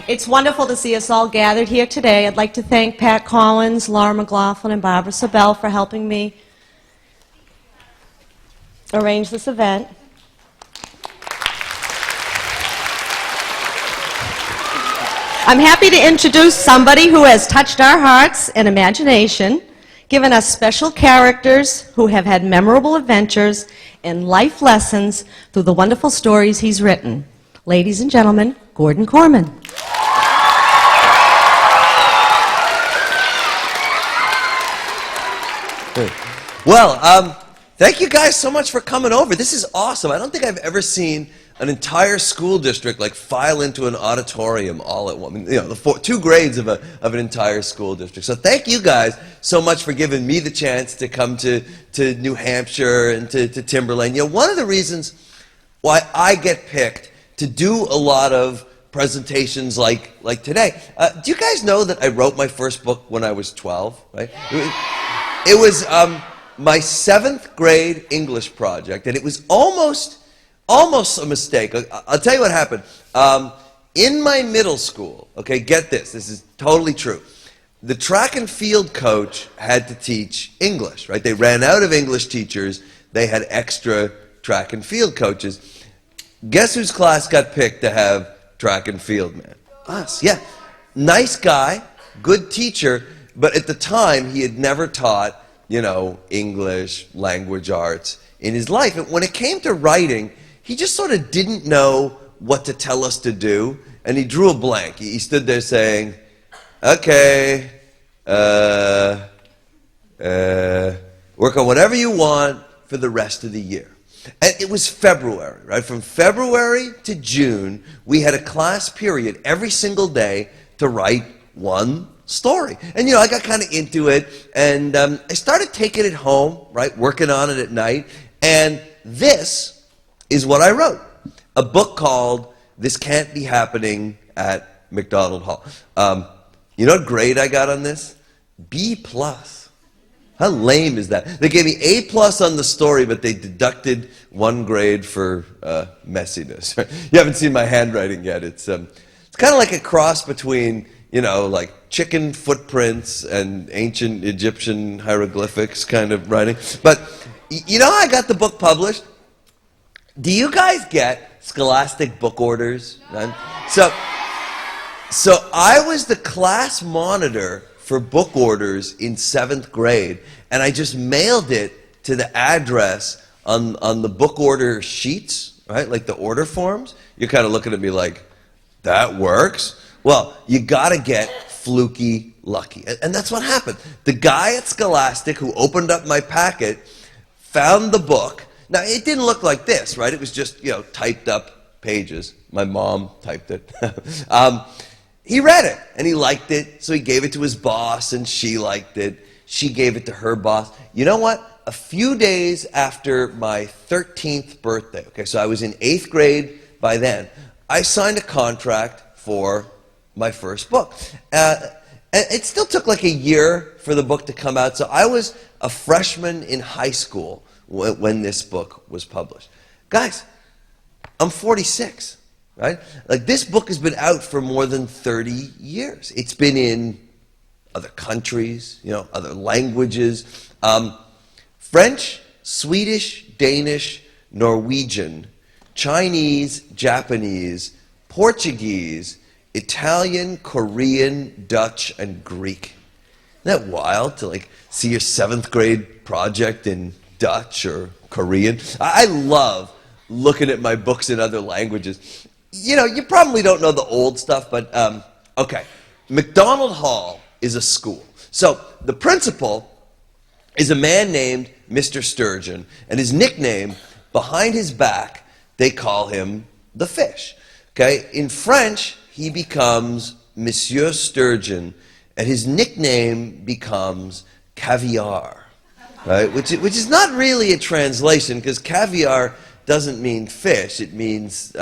It's wonderful to see us all gathered here today. I'd like to thank Pat Collins, Laura McLaughlin, and Barbara Sabell for helping me arrange this event. I'm happy to introduce somebody who has touched our hearts and imagination, given us special characters who have had memorable adventures and life lessons through the wonderful stories he's written. Ladies and gentlemen, Gordon Korman. Well, thank you guys so much for coming over. This is awesome. I don't think I've ever seen an entire school district like file into an auditorium all at once. You know, two grades of an entire school district. So thank you guys so much for giving me the chance to come to New Hampshire and to Timberlane. You know, one of the reasons why I get picked to do a lot of presentations like today. Do you guys know that I wrote my first book when I was 12? Right? It was my 7th grade English project, and it was almost a mistake. I'll tell you what happened. In my middle school, okay, get this is totally true. The track and field coach had to teach English, right? They ran out of English teachers. They had extra track and field coaches. Guess whose class got picked to have track and field, man? Us, yeah. Nice guy, good teacher, but at the time he had never taught, you know, English, language arts in his life. And when it came to writing, he just sort of didn't know what to tell us to do, and he drew a blank. He stood there saying, okay, work on whatever you want for the rest of the year. And it was February, right? From February to June, we had a class period every single day to write one story. And, you know, I got kind of into it, and I started taking it home, right, working on it at night, and this is what I wrote. A book called This Can't Be Happening at McDonald Hall. You know what grade I got on this? B+. How lame is that? They gave me A+ on the story, but they deducted 1 grade for messiness. You haven't seen my handwriting yet. It's kind of like a cross between, you know, like chicken footprints and ancient Egyptian hieroglyphics kind of writing. But you know how I got the book published? Do you guys get Scholastic book orders? So I was the class monitor for book orders in 7th grade, and I just mailed it to the address on the book order sheets, right? Like the order forms. You're kind of looking at me like, that works? Well, you got to get fluky lucky. And that's what happened. The guy at Scholastic who opened up my packet found the book. Now, it didn't look like this, right? It was just, you know, typed up pages. My mom typed it. He read it, and he liked it, so he gave it to his boss, and she liked it. She gave it to her boss. You know what? A few days after my 13th birthday, okay, so I was in 8th grade by then, I signed a contract for my first book. And it still took like a year for the book to come out, so I was a freshman in high school when this book was published. Guys, I'm 46. Right? Like, this book has been out for more than 30 years. It's been in other countries, you know, other languages. French, Swedish, Danish, Norwegian, Chinese, Japanese, Portuguese, Italian, Korean, Dutch, and Greek. Isn't that wild to like see your 7th grade project in Dutch or Korean? I love looking at my books in other languages. You know, you probably don't know the old stuff, but okay. McDonald Hall is a school. So the principal is a man named Mr. Sturgeon, and his nickname, behind his back, they call him the fish. Okay? In French, he becomes Monsieur Sturgeon, and his nickname becomes Caviar, right? Which is not really a translation, because caviar doesn't mean fish. It means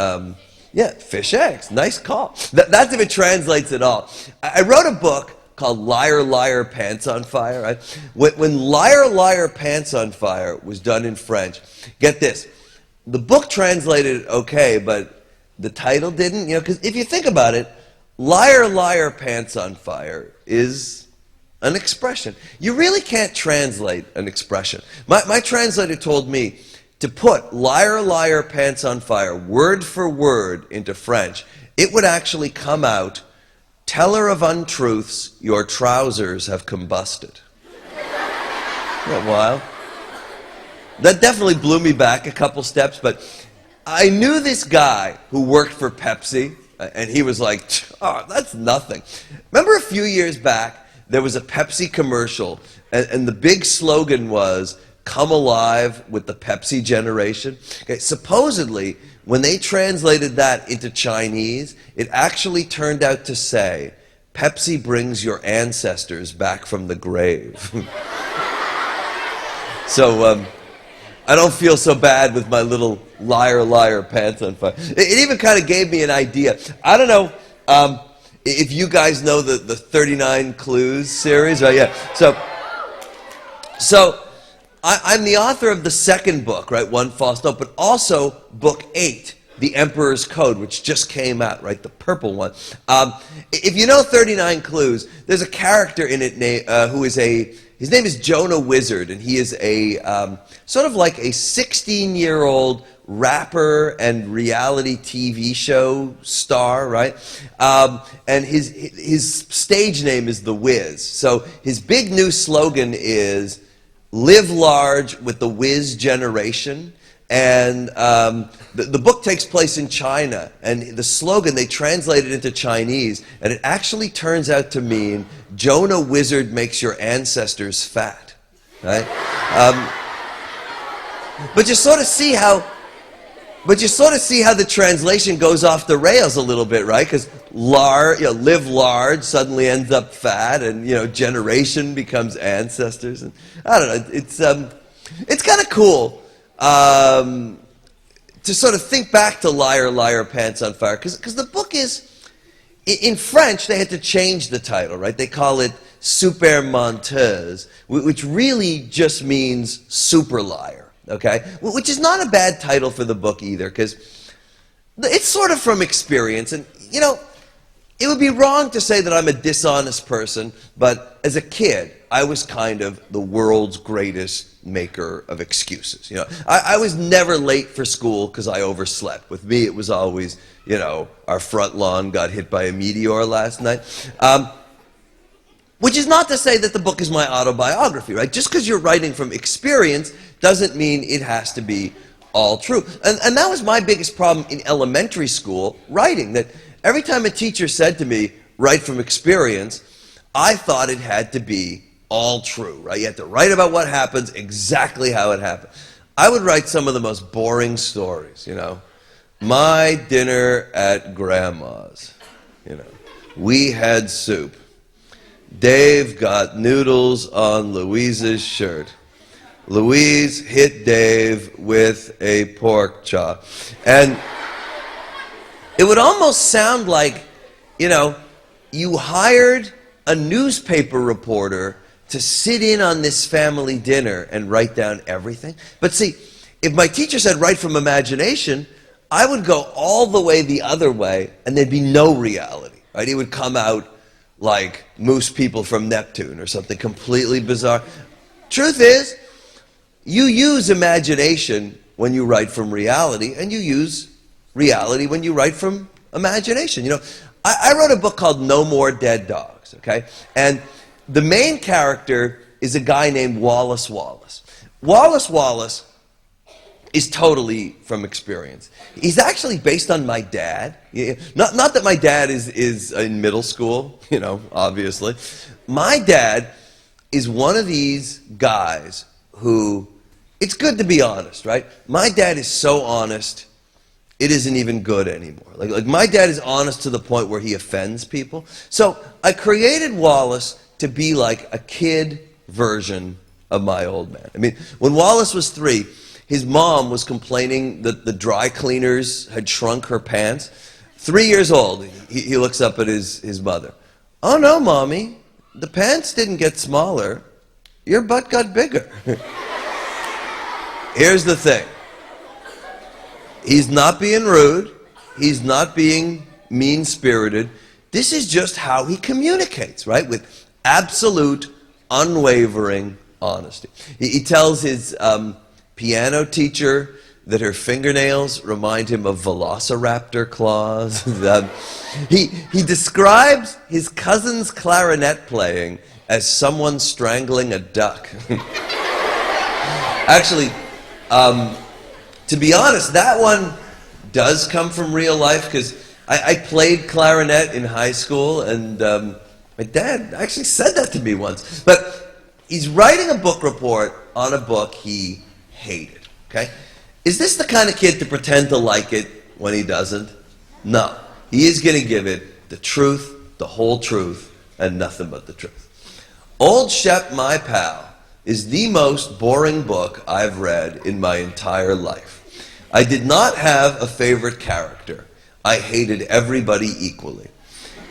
yeah, fish eggs. Nice call. That's if it translates at all. I wrote a book called Liar, Liar, Pants on Fire. Right? When Liar, Liar, Pants on Fire was done in French, get this. The book translated okay, but the title didn't. You know, because if you think about it, liar, liar, pants on fire is an expression. You really can't translate an expression. My translator told me to put liar, liar, pants on fire, word for word into French, it would actually come out, teller of untruths, your trousers have combusted. Isn't that wild? That definitely blew me back a couple steps, but I knew this guy who worked for Pepsi, and he was like, oh, that's nothing. Remember a few years back, there was a Pepsi commercial, and the big slogan was, come alive with the Pepsi generation. Okay, supposedly, when they translated that into Chinese, it actually turned out to say, Pepsi brings your ancestors back from the grave. So, I don't feel so bad with my little liar, liar, pants on fire. It even kind of gave me an idea. I don't know if you guys know the 39 Clues series, right? Yeah. So I'm the author of the second book, right? One False Note, but also book 8, The Emperor's Code, which just came out, right? The purple one. If you know 39 Clues, there's a character in it who is his name is Jonah Wizard, and he is a sort of like a 16-year-old rapper and reality TV show star, right? And his stage name is The Wiz. So his big new slogan is, live large with the Wiz generation. And the book takes place in China, and the slogan, they translated into Chinese, and it actually turns out to mean, Jonah Wizard makes your ancestors fat, right? But you sort of see how the translation goes off the rails a little bit, right? Because live large suddenly ends up fat, and generation becomes ancestors, and I don't know. It's kind of cool. To sort of think back to Liar, Liar, Pants on Fire, because the book is, in French, they had to change the title, right? They call it Super Menteuse, which really just means super liar, okay? Which is not a bad title for the book either, because it's sort of from experience, and, it would be wrong to say that I'm a dishonest person, but as a kid, I was kind of the world's greatest maker of excuses. I was never late for school because I overslept. With me, it was always, our front lawn got hit by a meteor last night. Which is not to say that the book is my autobiography, right? Just because you're writing from experience doesn't mean it has to be all true. And that was my biggest problem in elementary school, writing, that every time a teacher said to me, write from experience, I thought it had to be all true, right? You had to write about what happens, exactly how it happened. I would write some of the most boring stories, My dinner at Grandma's, We had soup. Dave got noodles on Louise's shirt. Louise hit Dave with a pork chop. And it would almost sound like, you hired a newspaper reporter to sit in on this family dinner and write down everything. But see, if my teacher said write from imagination, I would go all the way the other way, and there'd be no reality, right? It would come out like Moose People from Neptune or something completely bizarre. Truth is, you use imagination when you write from reality, and you use reality when you write from imagination. I wrote a book called No More Dead Dogs, okay? And the main character is a guy named Wallace Wallace. Wallace Wallace is totally from experience. He's actually based on my dad. Not that my dad is in middle school, obviously. My dad is one of these guys who, it's good to be honest, right? My dad is so honest, it isn't even good anymore. Like my dad is honest to the point where he offends people. So I created Wallace to be like a kid version of my old man. I mean, when Wallace was 3, his mom was complaining that the dry cleaners had shrunk her pants. 3 years old, he looks up at his mother. Oh no, Mommy, the pants didn't get smaller. Your butt got bigger. Here's the thing. He's not being rude. He's not being mean-spirited. this is just how he communicates, right? With absolute, unwavering honesty. He tells his piano teacher that her fingernails remind him of velociraptor claws. He describes his cousin's clarinet playing as someone strangling a duck. Actually, to be honest, that one does come from real life, because I played clarinet in high school, and my dad actually said that to me once. But he's writing a book report on a book he hated, okay? Is this the kind of kid to pretend to like it when he doesn't? No. He is going to give it the truth, the whole truth, and nothing but the truth. Old Shep, My Pal is the most boring book I've read in my entire life. I did not have a favorite character. I hated everybody equally.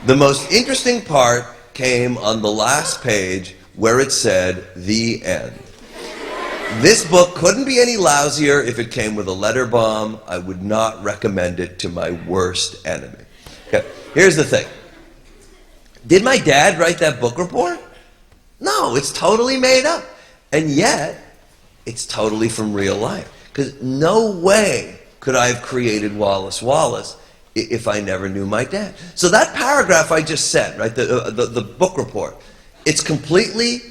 The most interesting part came on the last page where it said, "The end." This book couldn't be any lousier if it came with a letter bomb. I would not recommend it to my worst enemy. Okay, here's the thing. Did my dad write that book report? No, it's totally made up. And yet, it's totally from real life. Because no way could I have created Wallace Wallace if I never knew my dad. So that paragraph I just said, right, the book report, it's completely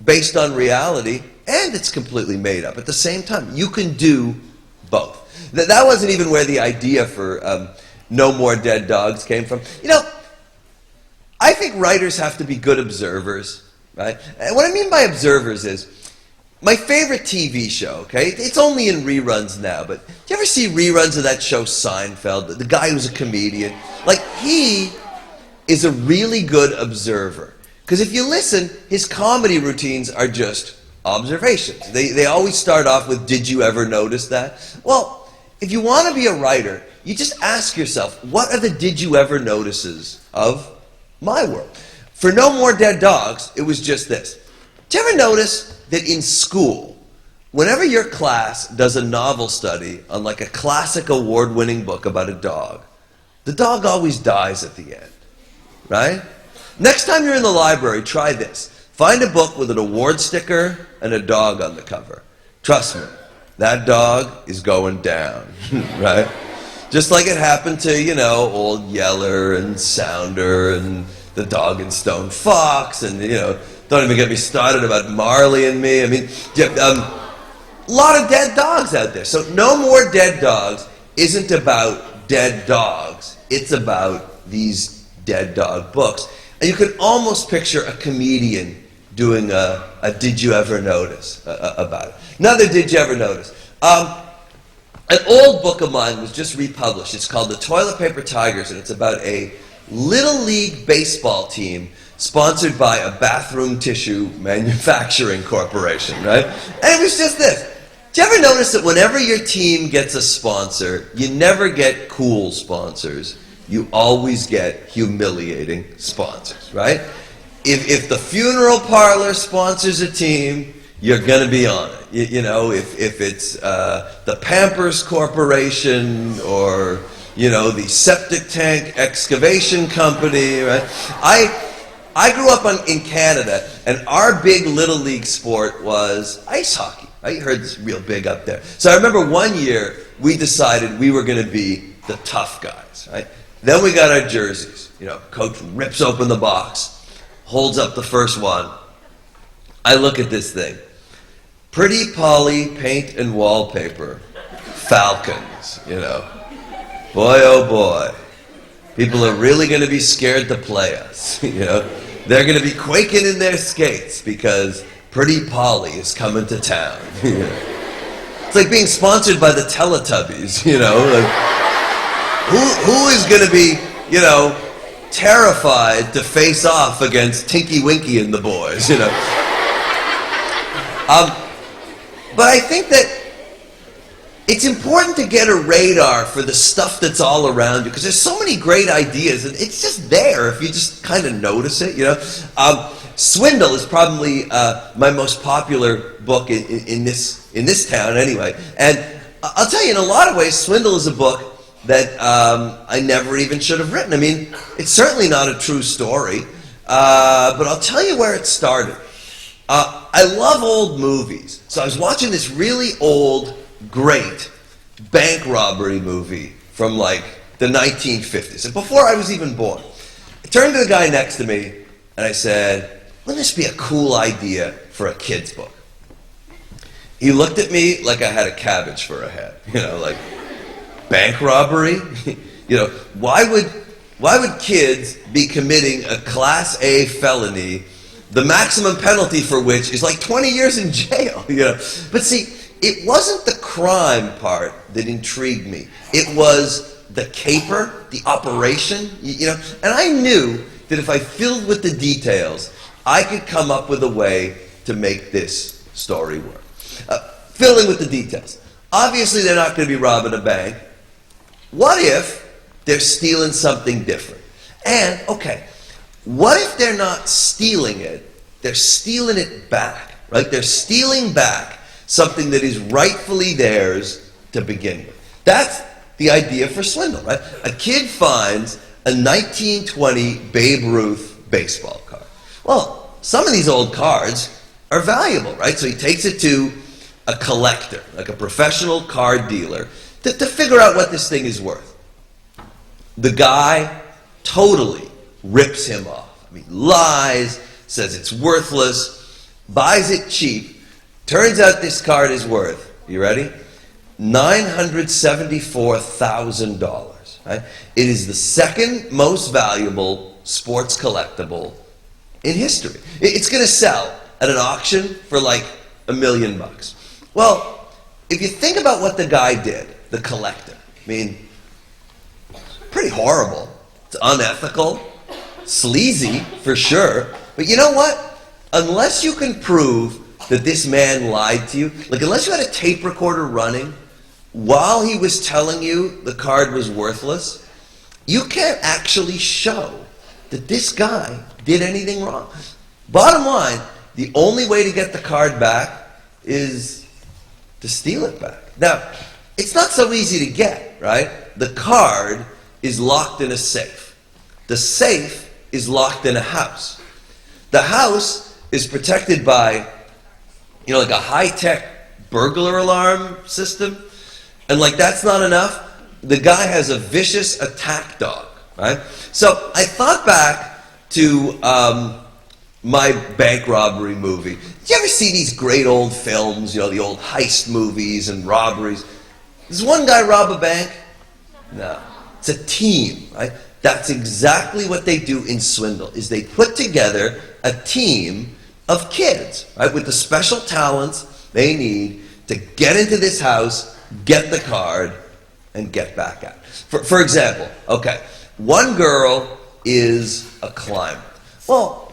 based on reality, and it's completely made up at the same time. You can do both. That wasn't even where the idea for No More Dead Dogs came from. You know, I think writers have to be good observers, right? And what I mean by observers is, my favorite TV show, okay, it's only in reruns now, but do you ever see reruns of that show Seinfeld? The guy who's a comedian, like, he is a really good observer. Because if you listen, his comedy routines are just observations. They always start off with, "Did you ever notice that?" Well, if you want to be a writer, you just ask yourself, what are the did you ever notices of my world? For No More Dead Dogs, it was just this. Did you ever notice that in school, whenever your class does a novel study on like a classic award-winning book about a dog, the dog always dies at the end, right? Next time you're in the library, try this. Find a book with an award sticker and a dog on the cover. Trust me, that dog is going down, right? Just like it happened to, you know, Old Yeller and Sounder and the Dog and Stone Fox, and, you know, don't even get me started about Marley and Me. I mean, a lot of dead dogs out there. So No More Dead Dogs isn't about dead dogs. It's about these dead dog books. And you can almost picture a comedian doing a Did You Ever Notice about it. Another Did You Ever Notice? An old book of mine was just republished. It's called The Toilet Paper Tigers, and it's about a Little League baseball team sponsored by a bathroom tissue manufacturing corporation, right? And it was just this. Do you ever notice that whenever your team gets a sponsor, you never get cool sponsors? You always get humiliating sponsors, right? If the funeral parlor sponsors a team, you're going to be on it. You know, if it's the Pampers Corporation or, you know, the septic tank excavation company, right? I grew up in Canada, and our big Little League sport was ice hockey. I heard this real big up there. So I remember one year we decided we were going to be the tough guys, right? Then we got our jerseys. You know, coach rips open the box, holds up the first one. I look at this thing. Pretty Polly paint and wallpaper, Falcons, you know. Boy, oh boy. People are really going to be scared to play us, you know. They're going to be quaking in their skates because Pretty Polly is coming to town. You know? It's like being sponsored by the Teletubbies, you know. Like, who is going to be, you know, terrified to face off against Tinky Winky and the boys, you know. But I think that it's important to get a radar for the stuff that's all around you, because there's so many great ideas, and it's just there if you just kind of notice it, you know. Swindle is probably my most popular book in this town anyway. And I'll tell you, in a lot of ways, Swindle is a book that I never even should have written. I mean, it's certainly not a true story, but I'll tell you where it started. I love old movies, so I was watching this really old, great bank robbery movie from like the 1950s, and before I was even born. I turned to the guy next to me, and I said, wouldn't this be a cool idea for a kid's book? He looked at me like I had a cabbage for a head, like, bank robbery? Why would kids be committing a Class A felony, the maximum penalty for which is like 20 years in jail? But see, it wasn't the crime part that intrigued me. It was the caper, the operation, and I knew that if I filled with the details, I could come up with a way to make this story work. Filling with the details. Obviously, they're not going to be robbing a bank. What if they're stealing something different? And, okay, what if they're not stealing it, they're stealing it back, right? They're stealing back something that is rightfully theirs to begin with. That's the idea for swindle, right? A kid finds a 1920 Babe Ruth baseball card. Well, some of these old cards are valuable, right? So he takes it to a collector, like a professional card dealer, to figure out what this thing is worth. The guy totally rips him off. I mean, lies, says it's worthless, buys it cheap. Turns out this card is worth, you ready? $974,000. Right? It is the second most valuable sports collectible in history. It's going to sell at an auction for like $1 million. Well, if you think about what the guy did, the collector, I mean, pretty horrible. It's unethical, sleazy for sure. But you know what? Unless you can prove that this man lied to you, like unless you had a tape recorder running while he was telling you the card was worthless, you can't actually show that this guy did anything wrong. Bottom line, the only way to get the card back is to steal it back. Now, it's not so easy to get, right? The card is locked in a safe. The safe is locked in a house. The house is protected by, like a high-tech burglar alarm system. And like that's not enough, the guy has a vicious attack dog, right? So I thought back to my bank robbery movie. Did you ever see these great old films, the old heist movies and robberies? Does one guy rob a bank? No. It's a team, right? That's exactly what they do in swindle, is they put together a team of kids, right, with the special talents they need to get into this house, get the card, and get back out. For example, okay, one girl is a climber. Well,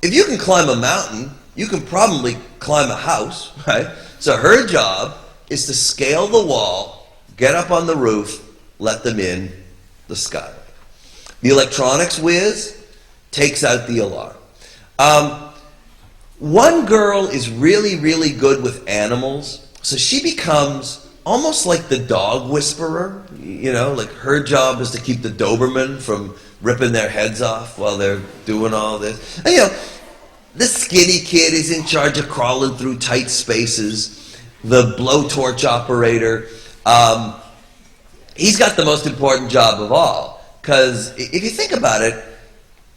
if you can climb a mountain, you can probably climb a house, right? So her job is to scale the wall, get up on the roof, let them in the skylight. The electronics whiz takes out the alarm. One girl is really, really good with animals, so she becomes almost like the dog whisperer. Like her job is to keep the Doberman from ripping their heads off while they're doing all this. And the skinny kid is in charge of crawling through tight spaces. The blowtorch operator, he's got the most important job of all, because if you think about it,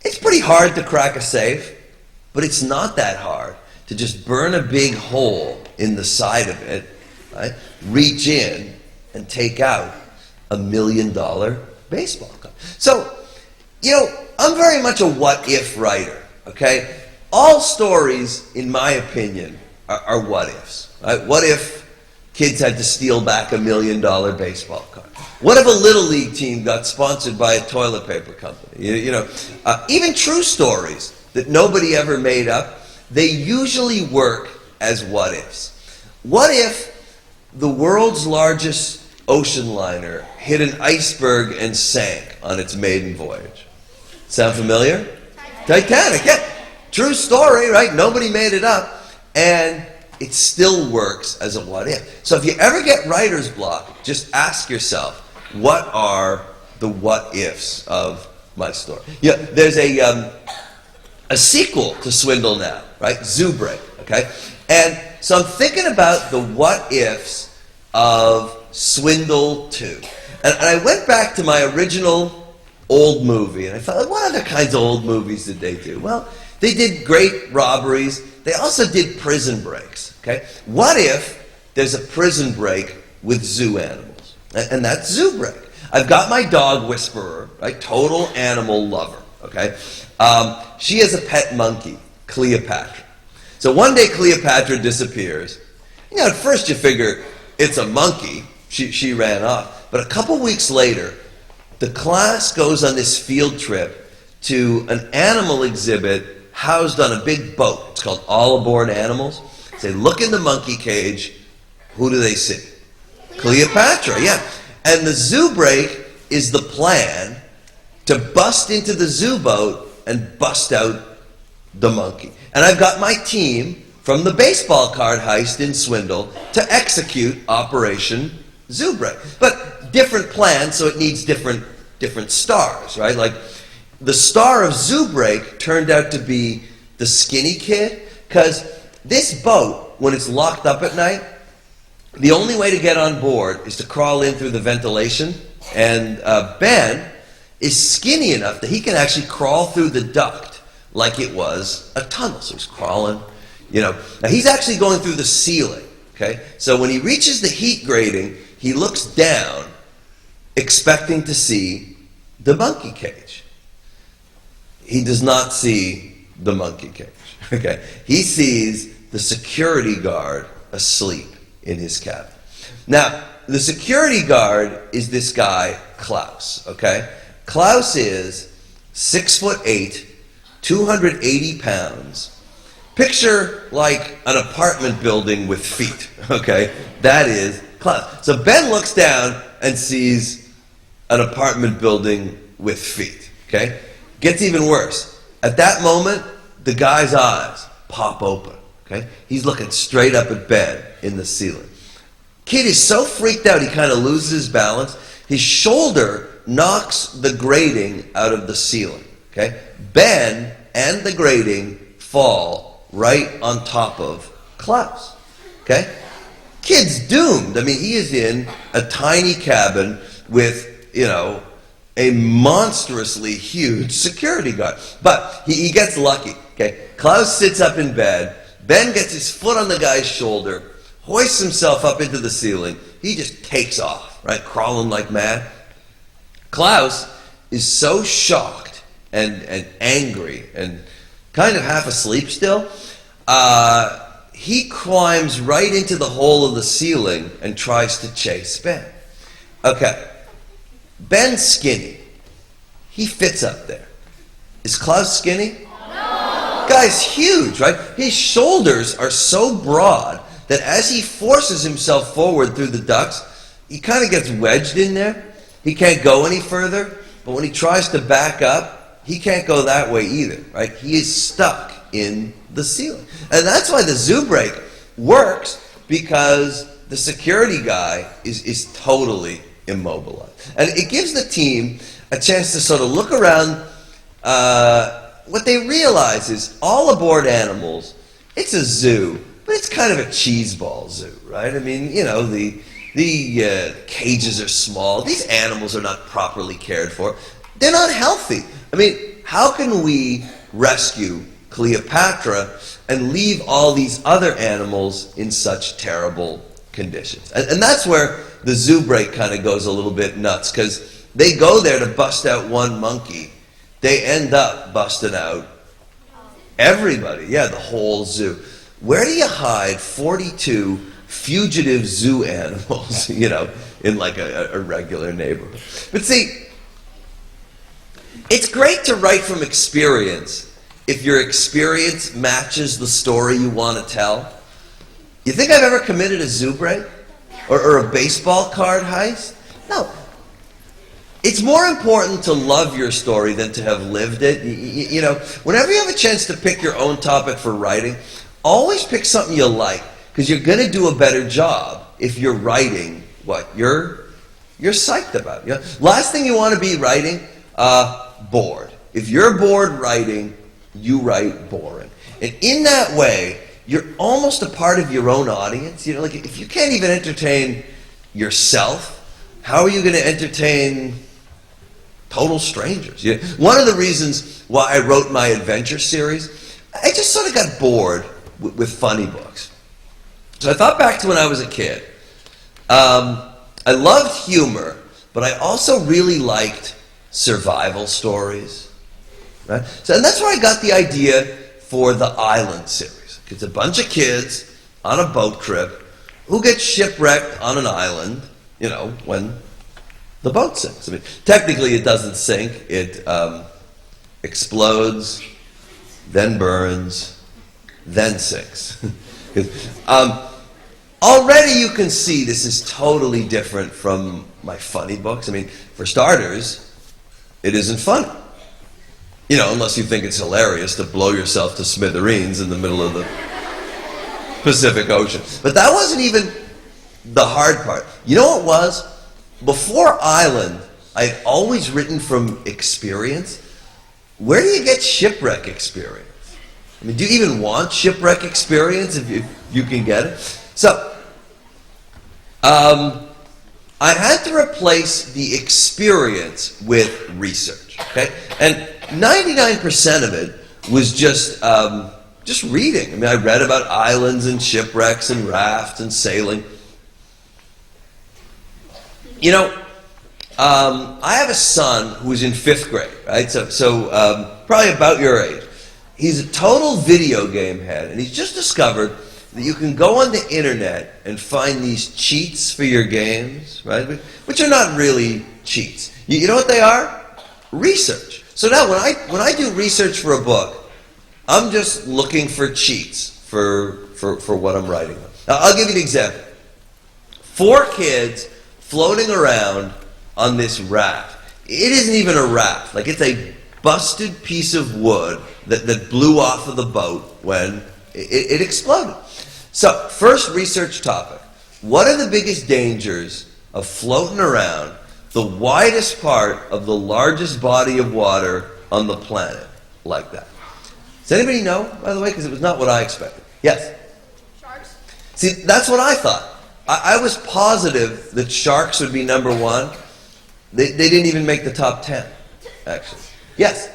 it's pretty hard to crack a safe, but it's not that hard to just burn a big hole in the side of it, right? Reach in and take out $1 million baseball card. So, I'm very much a what-if writer, okay? All stories, in my opinion, are what-ifs, right? What if kids had to steal back $1 million baseball card? What if a Little League team got sponsored by a toilet paper company? Even true stories that nobody ever made up, they usually work as what-ifs. What if the world's largest ocean liner hit an iceberg and sank on its maiden voyage? Sound familiar? Titanic, yeah. True story, right? Nobody made it up. And it still works as a what if. So if you ever get writer's block, just ask yourself, what are the what-ifs of my story? Yeah, there's a sequel to Swindle now, right? Zoo Break, okay? And so I'm thinking about the what-ifs of Swindle 2. And I went back to my original old movie, and I thought, what other kinds of old movies did they do? Well, they did great robberies. They also did prison breaks, okay? What if there's a prison break with zoo animals? And that's Zoo Break. I've got my dog Whisperer, right? Total animal lover, okay? She has a pet monkey, Cleopatra. So one day Cleopatra disappears. You know, at first you figure it's a monkey. She ran off. But a couple weeks later, the class goes on this field trip to an animal exhibit housed on a big boat. It's called All Aboard Animals. They look in the monkey cage. Who do they see? Cleopatra, yeah. And the Zoo Break is the plan to bust into the zoo boat and bust out the monkey. And I've got my team from the baseball card heist in Swindle to execute Operation Zoo Break. But different plans, so it needs different stars, right? Like the star of Zoo Break turned out to be the skinny kid, because this boat, when it's locked up at night, the only way to get on board is to crawl in through the ventilation, and Ben is skinny enough that he can actually crawl through the duct like it was a tunnel. So he's crawling, you know. Now he's actually going through the ceiling, okay? So when he reaches the heat grating, he looks down, expecting to see the monkey cage. He does not see the monkey cage, okay? He sees the security guard asleep in his cabin. Now, the security guard is this guy, Klaus, okay? Klaus is 6'8", 280 pounds. Picture like an apartment building with feet, okay? That is Klaus. So Ben looks down and sees an apartment building with feet, okay? Gets even worse. At that moment, the guy's eyes pop open, okay? He's looking straight up at Ben in the ceiling. Kid is so freaked out he kind of loses his balance. His shoulder knocks the grating out of the ceiling, okay? Ben and the grating fall right on top of Klaus, okay? Kid's doomed. I mean, he is in a tiny cabin with, you know, a monstrously huge security guard. But he gets lucky, okay? Klaus sits up in bed. Ben gets his foot on the guy's shoulder, hoists himself up into the ceiling. He just takes off, right? Crawling like mad. Klaus is so shocked and angry and kind of half asleep still. He climbs right into the hole of the ceiling and tries to chase Ben. Okay. Ben's skinny. He fits up there. Is Klaus skinny? No. Guy's huge, right? His shoulders are so broad that as he forces himself forward through the ducts, he kind of gets wedged in there. He can't go any further, but when he tries to back up, he can't go that way either, right? He is stuck in the ceiling. And that's why the Zoo Break works, because the security guy is totally immobilized. And it gives the team a chance to sort of look around. What they realize is All Aboard Animals, it's a zoo, but it's kind of a cheeseball zoo, right? I mean, you know, the cages are small. These animals are not properly cared for. They're not healthy. I mean, how can we rescue Cleopatra and leave all these other animals in such terrible conditions? And that's where the Zoo Break kind of goes a little bit nuts, because they go there to bust out one monkey. They end up busting out everybody. Yeah, the whole zoo. Where do you hide 42 fugitive zoo animals, you know, in like a regular neighborhood? But see, it's great to write from experience if your experience matches the story you want to tell. You think I've ever committed a zoo break? Or a baseball card heist? No. It's more important to love your story than to have lived it. You know, whenever you have a chance to pick your own topic for writing, always pick something you like, because you're going to do a better job if you're writing what? Your you're psyched about it. You know? Last thing you want to be writing, bored. If you're bored writing, you write boring. And in that way, you're almost a part of your own audience. You know, like if you can't even entertain yourself, how are you going to entertain total strangers? You know, one of the reasons why I wrote my adventure series, I just sort of got bored with funny books. So I thought back to when I was a kid. I loved humor, but I also really liked survival stories. Right? And that's where I got the idea for the Island series. It's a bunch of kids on a boat trip who get shipwrecked on an island, you know, when the boat sinks. I mean, technically it doesn't sink. It explodes, then burns, then sinks. Already you can see this is totally different from my funny books. I mean, for starters, it isn't funny. You know, unless you think it's hilarious to blow yourself to smithereens in the middle of the Pacific Ocean. But that wasn't even the hard part. You know what it was? Before Island, I'd always written from experience. Where do you get shipwreck experience? I mean, do you even want shipwreck experience if you can get it? So, I had to replace the experience with research, okay? And 99% of it was just reading. I mean, I read about islands and shipwrecks and rafts and sailing. You know, I have a son who's in 5th grade, right? So probably about your age. He's a total video game head, and he's just discovered that you can go on the internet and find these cheats for your games, right? Which are not really cheats. You know what they are? Research. So now when I do research for a book, I'm just looking for cheats for what I'm writing. Now, I'll give you an example. 4 kids floating around on this raft. It isn't even a raft. Like, it's a busted piece of wood that blew off of the boat when it exploded. So, first research topic. What are the biggest dangers of floating around the widest part of the largest body of water on the planet like that? Does anybody know, by the way? Because it was not what I expected. Yes? Sharks? See, that's what I thought. I was positive that sharks would be number 1. They didn't even make the top 10, actually. Yes?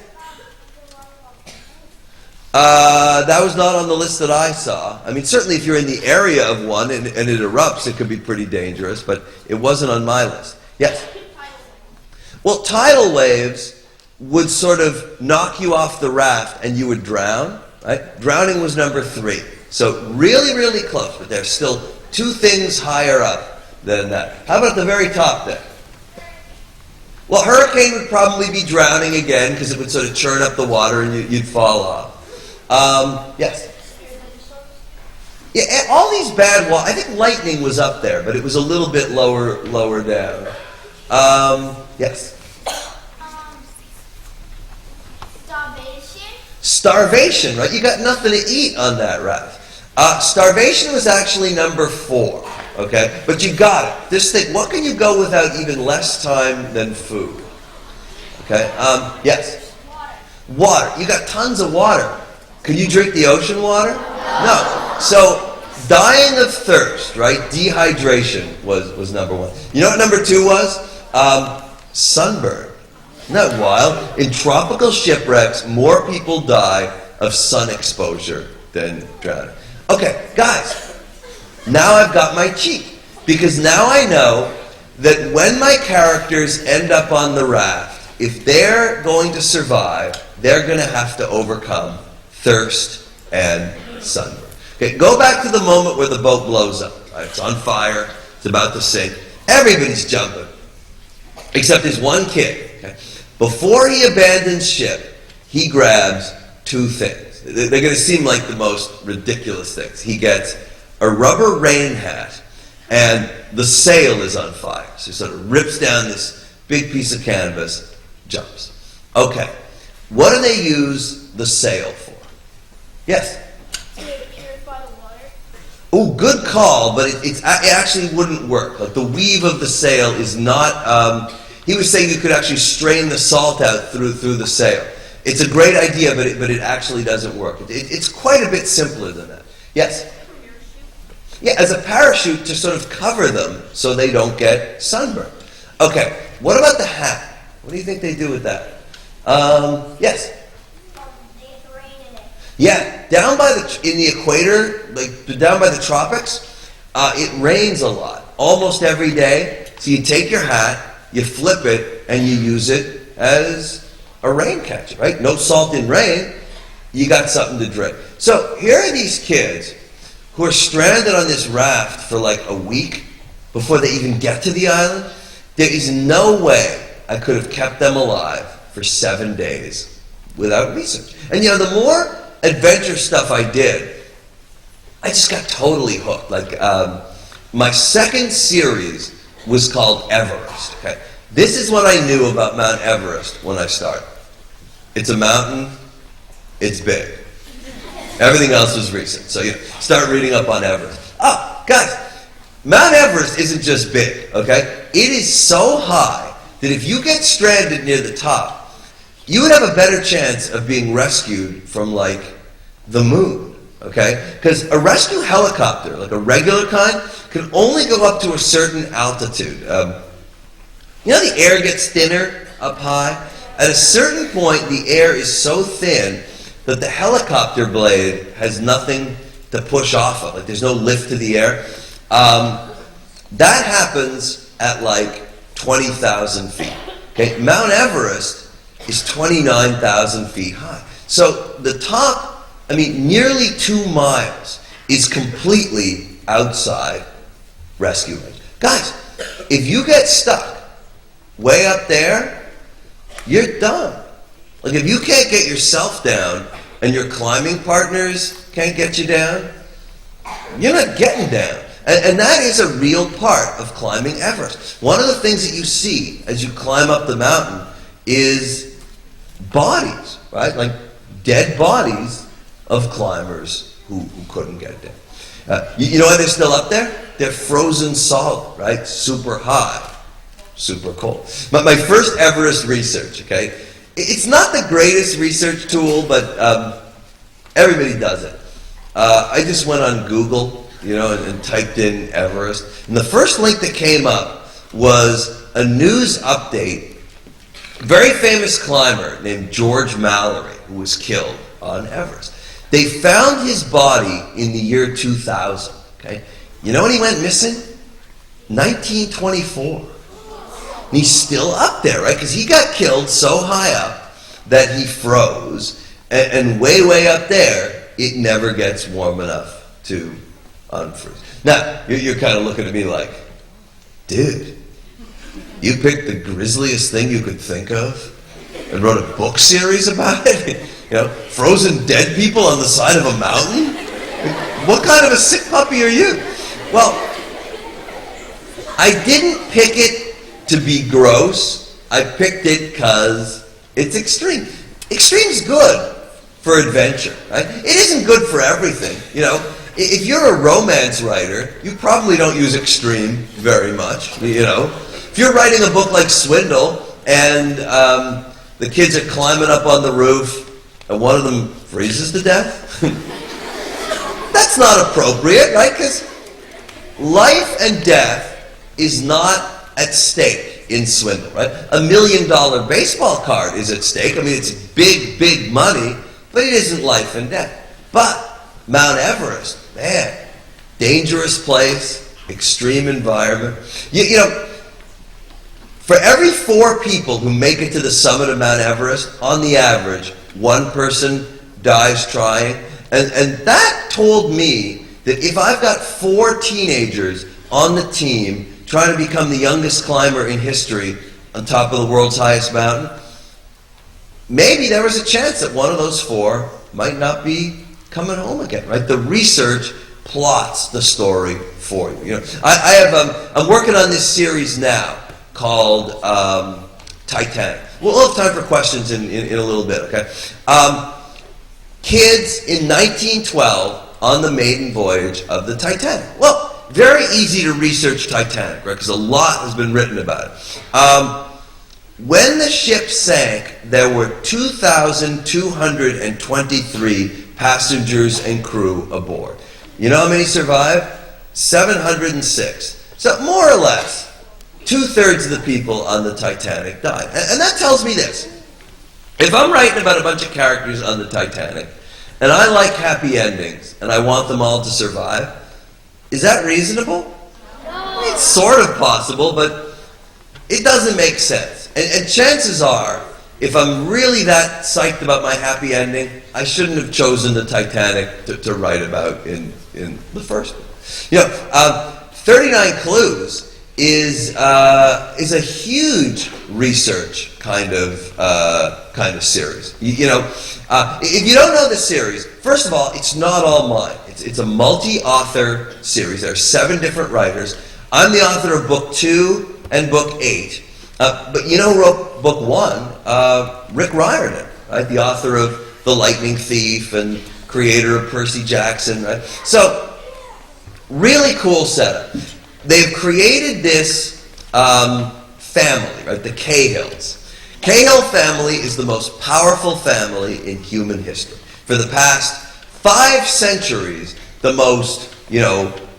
That was not on the list that I saw. I mean, certainly if you're in the area of one and it erupts, it could be pretty dangerous, but it wasn't on my list. Yes? Well, tidal waves would sort of knock you off the raft and you would drown, right? Drowning was number 3. So really, really close, but there's still 2 things higher up than that. How about the very top then? Well, hurricane would probably be drowning again because it would sort of churn up the water and you'd fall off. Yes? Yeah, all these bad I think lightning was up there, but it was a little bit lower down. Yes? Starvation? Starvation, right? You got nothing to eat on that raft. Starvation was actually number 4, okay? But you got it. Just think, what can you go without even less time than food? Okay? Yes? Water. You got tons of water. Can you drink the ocean water? No. So, dying of thirst, right? Dehydration was number 1. You know what number 2 was? Sunburn. Isn't that wild? In tropical shipwrecks, more people die of sun exposure than drowning. Okay, guys, now I've got my cheat. Because now I know that when my characters end up on the raft, if they're going to survive, they're going to have to overcome thirst and sunburn. Okay, go back to the moment where the boat blows up. Right? It's on fire. It's about to sink. Everybody's jumping. Except there's one kid. Okay? Before he abandons ship, he grabs 2 things. They're going to seem like the most ridiculous things. He gets a rubber rain hat, and the sail is on fire. So he sort of rips down this big piece of canvas, jumps. Okay, what do they use the sail for? Yes? To purify the water? Oh, good call, but it actually wouldn't work. Like the weave of the sail is not. He was saying you could actually strain the salt out through the sail. It's a great idea, but it actually doesn't work. It's quite a bit simpler than that. Yes? Yeah, as a parachute to sort of cover them so they don't get sunburned. Okay, what about the hat? What do you think they do with that? Yes? They have to rain in it. Yeah, down by in the equator, like down by the tropics, it rains a lot, almost every day. So you take your hat, you flip it, and you use it as a rain catcher, right? No salt in rain, you got something to drink. So here are these kids who are stranded on this raft for like a week before they even get to the island. There is no way I could have kept them alive for 7 days without research. And the more adventure stuff I did, I just got totally hooked. Like my second series was called Everest. Okay, this is what I knew about Mount Everest when I started. It's a mountain. It's big. Everything else was recent. So start reading up on Everest. Oh, guys, Mount Everest isn't just big. Okay, it is so high that if you get stranded near the top, you would have a better chance of being rescued from like the moon, okay? Because a rescue helicopter, like a regular kind, can only go up to a certain altitude. The air gets thinner up high. At a certain point, the air is so thin that the helicopter blade has nothing to push off of. Like there's no lift to the air. That happens at like 20,000 feet. Okay, Mount Everest is 29,000 feet high. So the top, nearly 2 miles is completely outside rescue range. Guys, if you get stuck way up there, you're done. Like if you can't get yourself down and your climbing partners can't get you down, you're not getting down. And that is a real part of climbing Everest. One of the things that you see as you climb up the mountain is bodies, right? Like dead bodies of climbers who couldn't get down. You know why they're still up there? They're frozen solid, right? Super high, super cold. But my first Everest research, okay? It's not the greatest research tool, but everybody does it. I just went on Google, and typed in Everest. And the first link that came up was a news update. A very famous climber named George Mallory, who was killed on Everest. They found his body in the year 2000. Okay, you know when he went missing? 1924. And he's still up there, right? Because he got killed so high up that he froze. And way, way up there, it never gets warm enough to unfreeze. Now, you're kind of looking at me like, dude, you picked the grisliest thing you could think of and wrote a book series about it? Frozen dead people on the side of a mountain? What kind of a sick puppy are you? Well, I didn't pick it to be gross. I picked it because it's extreme. Extreme's good for adventure, right? It isn't good for everything, If you're a romance writer, you probably don't use extreme very much, If you're writing a book like Swindle and the kids are climbing up on the roof and one of them freezes to death, that's not appropriate, right? Because life and death is not at stake in Swindle, right? $1 million baseball card is at stake. It's big, big money, but it isn't life and death. But Mount Everest, man, dangerous place, extreme environment. For every 4 people who make it to the summit of Mount Everest, on the average, 1 person dies trying. And that told me that if I've got 4 teenagers on the team trying to become the youngest climber in history on top of the world's highest mountain, maybe there was a chance that one of those 4 might not be coming home again, right? The research plots the story for you. I'm working on this series now called Titanic. We'll have time for questions in a little bit, okay? Kids in 1912 on the maiden voyage of the Titanic? Well, very easy to research Titanic, right? Because a lot has been written about it. When the ship sank, there were 2,223 passengers and crew aboard. You know how many survived? 706. So more or less, 2/3 of the people on the Titanic died. And that tells me this. If I'm writing about a bunch of characters on the Titanic, and I like happy endings, and I want them all to survive, is that reasonable? No. It's sort of possible, but it doesn't make sense. And chances are, if I'm really that psyched about my happy ending, I shouldn't have chosen the Titanic to write about in the first one. You know, 39 Clues is a huge research kind of series. You know, if you don't know the series, first of all, it's not all mine. It's a multi-author series. There are 7 different writers. I'm the author of book 2 and book 8. But you know who wrote book 1? Rick Riordan, right? The author of The Lightning Thief and creator of Percy Jackson, right? So, really cool setup. They've created this family, right? The Cahills. Cahill family is the most powerful family in human history. For the past 5 centuries, the most,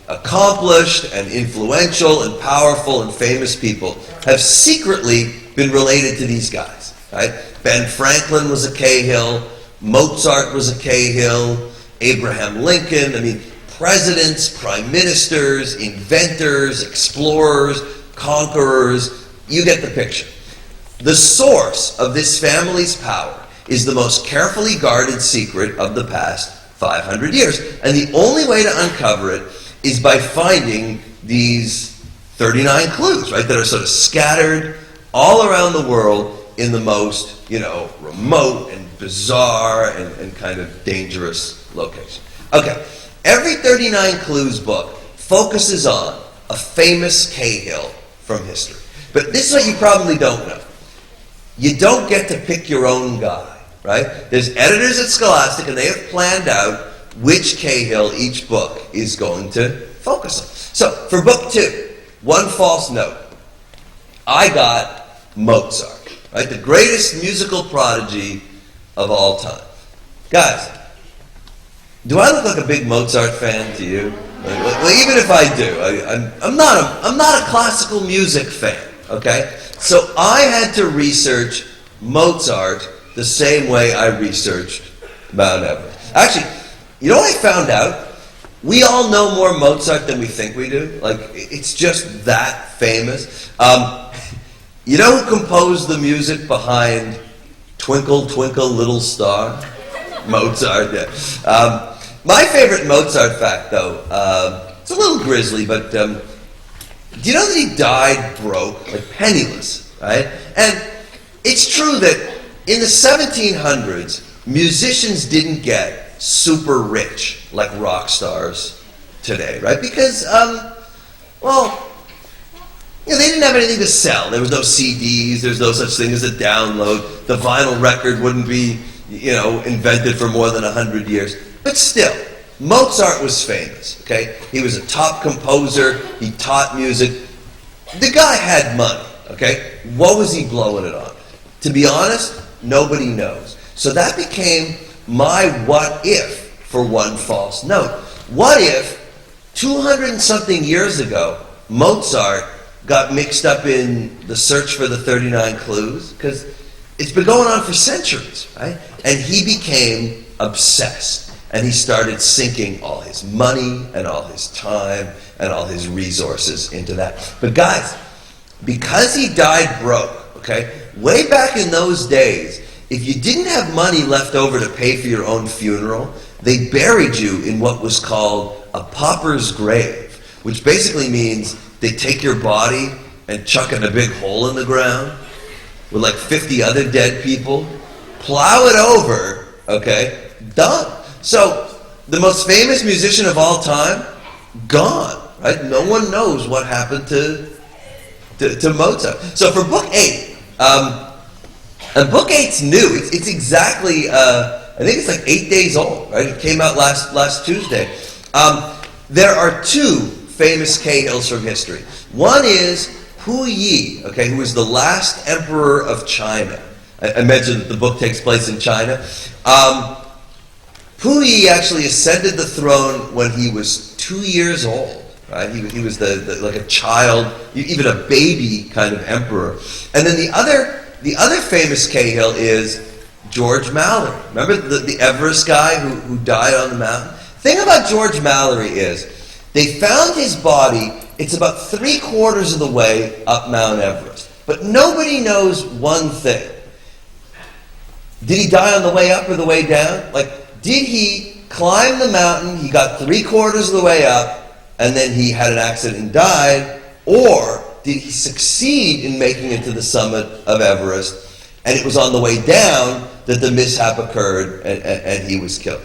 accomplished and influential and powerful and famous people have secretly been related to these guys, right? Ben Franklin was a Cahill, Mozart was a Cahill, Abraham Lincoln, presidents, prime ministers, inventors, explorers, conquerors, you get the picture. The source of this family's power is the most carefully guarded secret of the past 500 years. And the only way to uncover it is by finding these 39 clues, right, that are sort of scattered all around the world in the most, remote and bizarre and kind of dangerous locations. Okay, every 39 Clues book focuses on a famous Cahill from history. But this is what you probably don't know. You don't get to pick your own guy, right? There's editors at Scholastic, and they have planned out which Cahill each book is going to focus on. So, for book 2, One False Note, I got Mozart, right? The greatest musical prodigy of all time. Guys, do I look like a big Mozart fan to you? Well, even if I do, I'm not a classical music fan, okay? So I had to research Mozart the same way I researched Mount Everest. Actually, you know what I found out? We all know more Mozart than we think we do. Like, it's just that famous. You know who composed the music behind Twinkle, Twinkle, Little Star? Mozart, yeah. My favorite Mozart fact, though, it's a little grisly, but do you know that he died broke, like penniless, right? And it's true that in the 1700s, musicians didn't get super rich like rock stars today, right? Because, they didn't have anything to sell. There was no CDs. There's no such thing as a download. The vinyl record wouldn't be, invented for more than 100 years. But still, Mozart was famous, okay? He was a top composer. He taught music. The guy had money, okay? What was he blowing it on? To be honest, nobody knows. So that became my what if for One False Note. What if 200 and something years ago, Mozart got mixed up in the search for the 39 clues? Because it's been going on for centuries, right? And he became obsessed. And he started sinking all his money and all his time and all his resources into that. But guys, because he died broke, okay, way back in those days, if you didn't have money left over to pay for your own funeral, they buried you in what was called a pauper's grave, which basically means they take your body and chuck it in a big hole in the ground with like 50 other dead people, plow it over, okay, done. So, the most famous musician of all time, gone, right? No one knows what happened to Mozart. So for book 8, and book 8's new. It's exactly I think it's like 8 days old, right? It came out last Tuesday. There are two famous Cahills from history. One is Puyi, okay, who was the last emperor of China. I mentioned that the book takes place in China. Puyi actually ascended the throne when he was 2 years old. Right? He was like a child, even a baby kind of emperor. And then the other famous Cahill is George Mallory. Remember the Everest guy who died on the mountain? The thing about George Mallory is they found his body. It's about 3/4 of the way up Mount Everest. But nobody knows one thing. Did he die on the way up or the way down? Like, did he climb the mountain, he got 3/4 of the way up, and then he had an accident and died, or did he succeed in making it to the summit of Everest, and it was on the way down that the mishap occurred and he was killed?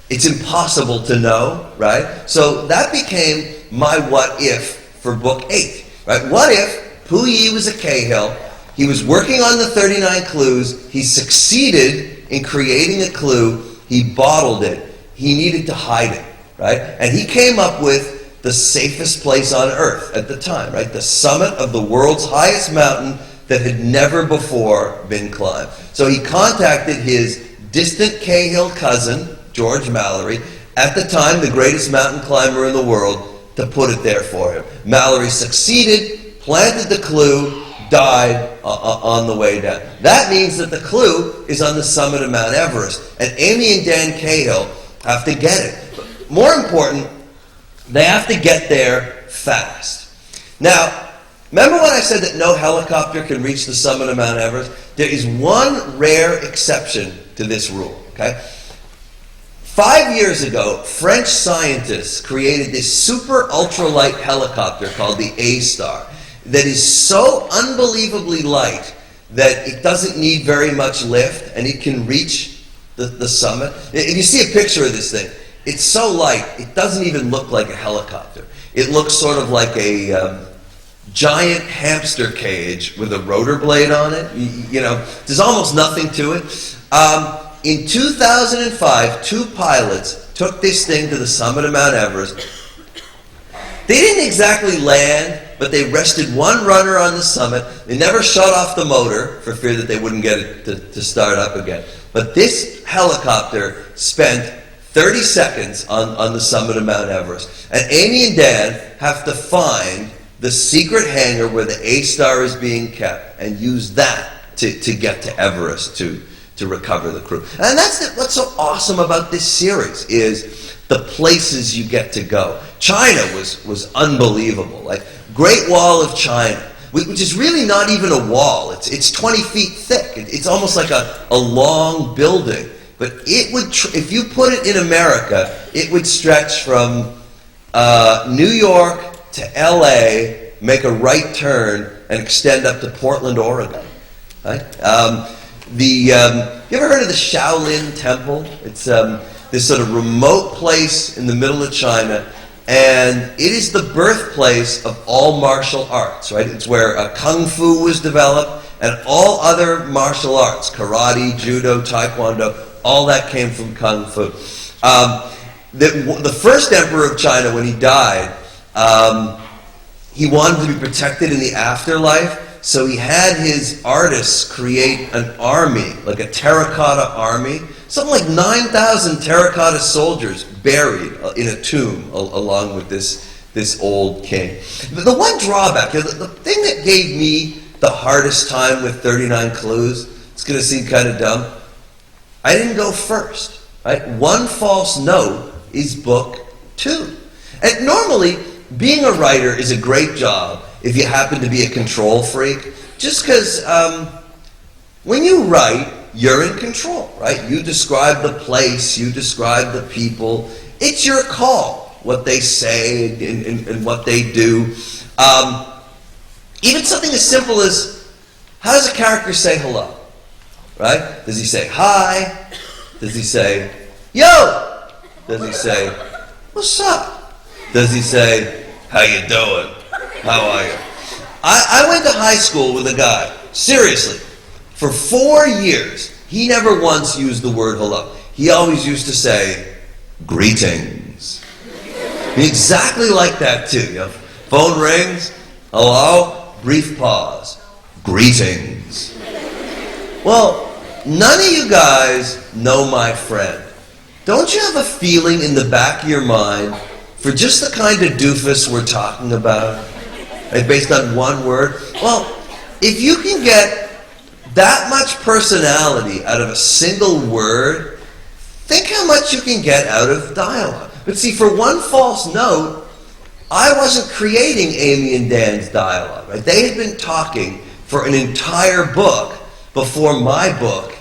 It's impossible to know, right? So that became my what if for book 8, right? What if Puyi was a Cahill, he was working on the 39 clues, he succeeded in creating a clue, he bottled it, he needed to hide it, right? And he came up with the safest place on earth at the time, right? The summit of the world's highest mountain that had never before been climbed. So he contacted his distant Cahill cousin, George Mallory, at the time the greatest mountain climber in the world, to put it there for him. Mallory succeeded, planted the clue, died on the way down. That means that the clue is on the summit of Mount Everest, and Amy and Dan Cahill have to get it. But more important, they have to get there fast. Now, remember when I said that no helicopter can reach the summit of Mount Everest? There is one rare exception to this rule, okay? 5 years ago, French scientists created this super ultralight helicopter called the A-Star that is so unbelievably light that it doesn't need very much lift and it can reach the summit. If you see a picture of this thing, it's so light, it doesn't even look like a helicopter. It looks sort of like a giant hamster cage with a rotor blade on it. You know, there's almost nothing to it. In 2005, 2 pilots took this thing to the summit of Mount Everest. They didn't exactly land, but they rested one runner on the summit. They never shut off the motor for fear that they wouldn't get it to start up again. But this helicopter spent 30 seconds on the summit of Mount Everest. And Amy and Dan have to find the secret hangar where the A-Star is being kept and use that to get to Everest to recover the crew. And that's what's so awesome about this series is the places you get to go. China was unbelievable. Like Great Wall of China, which is really not even a wall. It's 20 feet thick. It's almost like a long building. But it would, if you put it in America, it would stretch from New York to LA, make a right turn, and extend up to Portland, Oregon. Right? You ever heard of the Shaolin Temple? It's this sort of remote place in the middle of China, and it is the birthplace of all martial arts, right? It's where Kung Fu was developed, and all other martial arts, karate, judo, taekwondo, all that came from Kung Fu. The first emperor of China, when he died, he wanted to be protected in the afterlife, so he had his artists create an army, like a terracotta army, something like 9,000 terracotta soldiers buried in a tomb along with this old king. The one drawback, the thing that gave me the hardest time with 39 Clues, it's going to seem kind of dumb, I didn't go first. Right? One false note is book 2. And normally, being a writer is a great job if you happen to be a control freak, just because when you write, you're in control, right? You describe the place, you describe the people. It's your call, what they say and what they do. Even something as simple as, how does a character say hello? Right? Does he say hi? Does he say, yo? Does he say, what's up? Does he say, how you doing? How are you? I went to high school with a guy, seriously, for 4 years, he never once used the word hello. he always used to say, "Greetings." Exactly like that too. You know, phone rings, hello, brief pause, "Greetings." Well, none of you guys know my friend. Don't you have a feeling in the back of your mind for just the kind of doofus we're talking about, right, based on one word? Well, if you can get that much personality out of a single word, think how much you can get out of dialogue. But see, for one false note, I wasn't creating Amy and Dan's dialogue. Right? They had been talking for an entire book before my book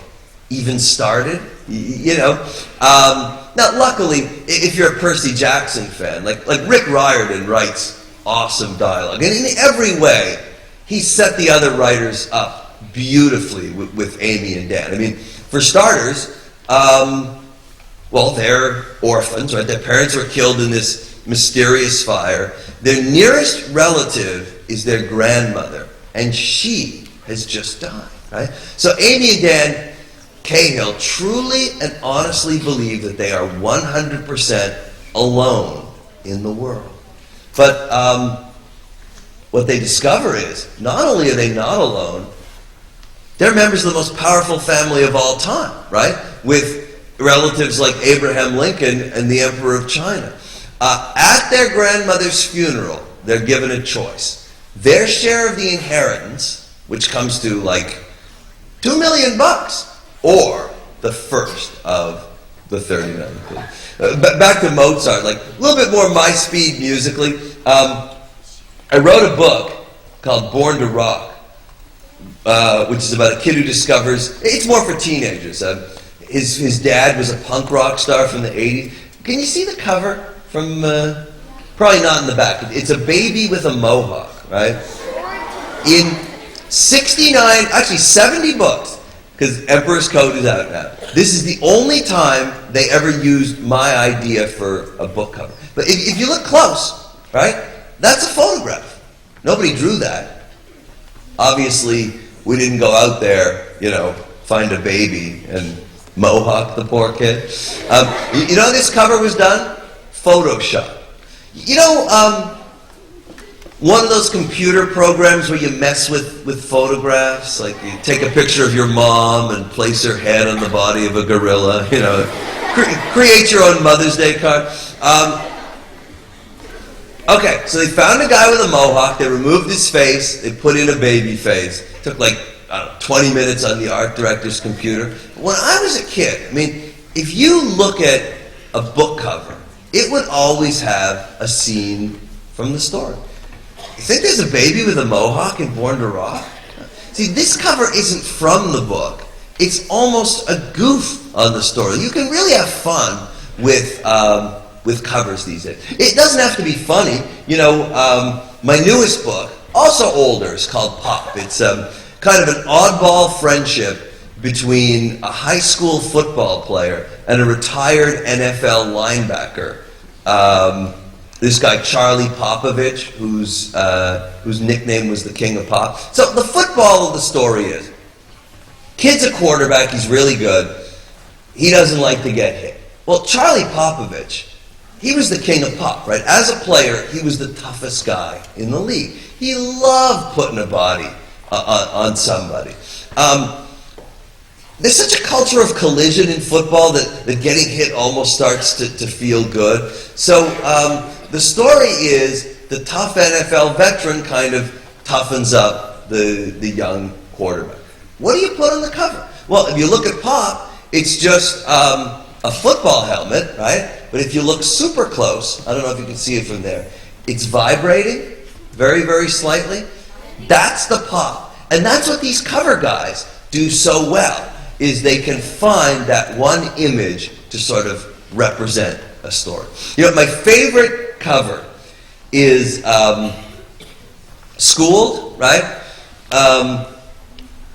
even started. You know. Now, luckily, if you're a Percy Jackson fan, like Rick Riordan writes awesome dialogue, and in every way, he set the other writers up beautifully with Amy and Dan. I mean, for starters, well, they're orphans, right? Their parents were killed in this mysterious fire. Their nearest relative is their grandmother, and she has just died, right? So Amy and Dan Cahill truly and honestly believe that they are 100% alone in the world. But what they discover is, not only are they not alone, they're members of the most powerful family of all time, right? With relatives like Abraham Lincoln and the Emperor of China. At their grandmother's funeral, they're given a choice. Their share of the inheritance, which comes to like $2 million, or the first of the 39 kids. Back to Mozart, like a little bit more my speed musically. I wrote a book called Born to Rock, which is about a kid who discovers, it's more for teenagers. His dad was a punk rock star from the 80s. Can you see the cover from, probably not in the back. It's a baby with a mohawk, right? In 69, actually 70 books, because Emperor's Code is out now. This is the only time they ever used my idea for a book cover. But if you look close, right, that's a photograph. Nobody drew that. Obviously, we didn't go out there, you know, find a baby and mohawk the poor kid. You know how this cover was done? Photoshop. You know, one of those computer programs where you mess with photographs, like you take a picture of your mom and place her head on the body of a gorilla, you know, create your own Mother's Day card. Okay, so they found a guy with a mohawk, they removed his face, they put in a baby face. It took like, I don't know, 20 minutes on the art director's computer. When I was a kid, I mean, if you look at a book cover, it would always have a scene from the story. You think there's a baby with a mohawk in Born to Rock? See, this cover isn't from the book. It's almost a goof on the story. You can really have fun with covers these days. It doesn't have to be funny. You know, my newest book, also older, is called Pop. It's kind of an oddball friendship between a high school football player and a retired NFL linebacker. This guy Charlie Popovich, whose nickname was the King of Pop. So the football of the story is, kid's a quarterback, he's really good. He doesn't like to get hit. Well, Charlie Popovich, he was the king of pop, right? As a player, he was the toughest guy in the league. He loved putting a body on somebody. There's such a culture of collision in football that getting hit almost starts to feel good. So the story is the tough NFL veteran kind of toughens up the young quarterback. What do you put on the cover? Well, if you look at Pop, it's just a football helmet, right? But if you look super close, I don't know if you can see it from there, it's vibrating very, very slightly. That's the Pop. And that's what these cover guys do so well, is they can find that one image to sort of represent a story. You know, my favorite cover is Schooled, right?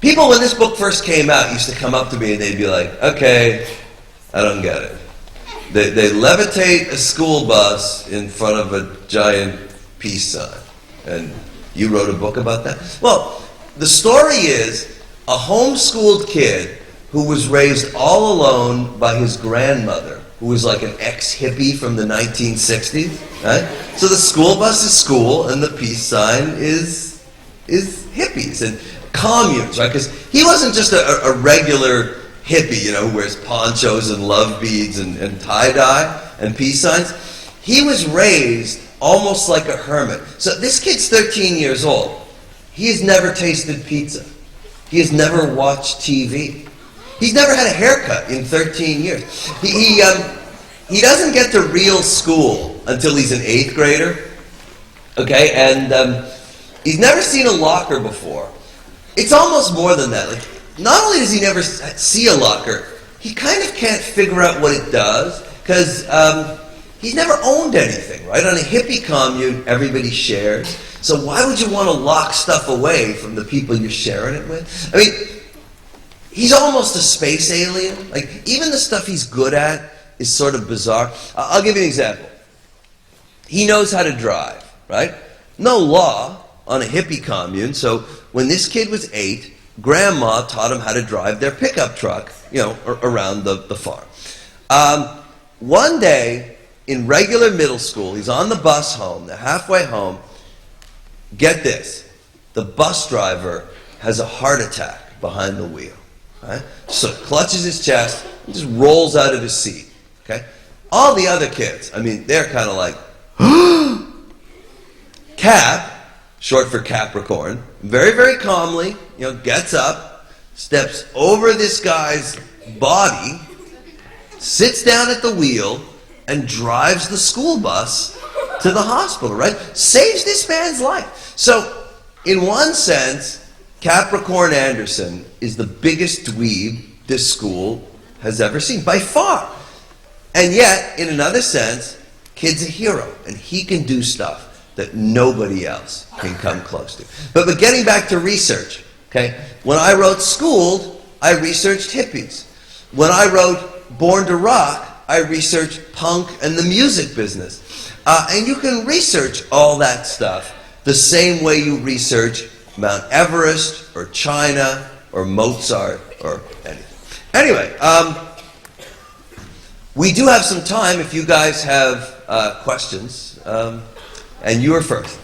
People, when this book first came out, used to come up to me and they'd be like, okay, I don't get it. They levitate a school bus in front of a giant peace sign. And you wrote a book about that? Well, the story is a homeschooled kid who was raised all alone by his grandmother, who was like an ex-hippie from the 1960s, right? So the school bus is school, and the peace sign is hippies and communes, right? Because he wasn't just a regular hippie, you know, who wears ponchos and love beads and tie-dye and peace signs. He was raised almost like a hermit. So this kid's 13 years old. He has never tasted pizza. He has never watched TV. He's never had a haircut in 13 years. He doesn't get to real school until he's an 8th grader. Okay, and he's never seen a locker before. It's almost more than that. Like, not only does he never see a locker, he kind of can't figure out what it does, because he's never owned anything, right? On a hippie commune, everybody shares. So why would you want to lock stuff away from the people you're sharing it with? I mean, he's almost a space alien. Like, even the stuff he's good at is sort of bizarre. I'll give you an example. He knows how to drive, right? No law on a hippie commune, so when this kid was 8, Grandma taught him how to drive their pickup truck, you know, around the farm. One day, in regular middle school, he's on the bus home, they're halfway home. Get this, the bus driver has a heart attack behind the wheel. Right? So clutches his chest and just rolls out of his seat. Okay? All the other kids, I mean, they're kind of like, Cap, short for Capricorn, very, very calmly, you know, gets up, steps over this guy's body, sits down at the wheel, and drives the school bus to the hospital, right? Saves this man's life. So, in one sense, Capricorn Anderson is the biggest dweeb this school has ever seen, by far. And yet, in another sense, kid's a hero, and he can do stuff that nobody else can come close to. But getting back to research, okay? When I wrote Schooled, I researched hippies. When I wrote Born to Rock, I researched punk and the music business. And you can research all that stuff the same way you research Mount Everest or China or Mozart or anything. Anyway, we do have some time if you guys have questions. And you are first.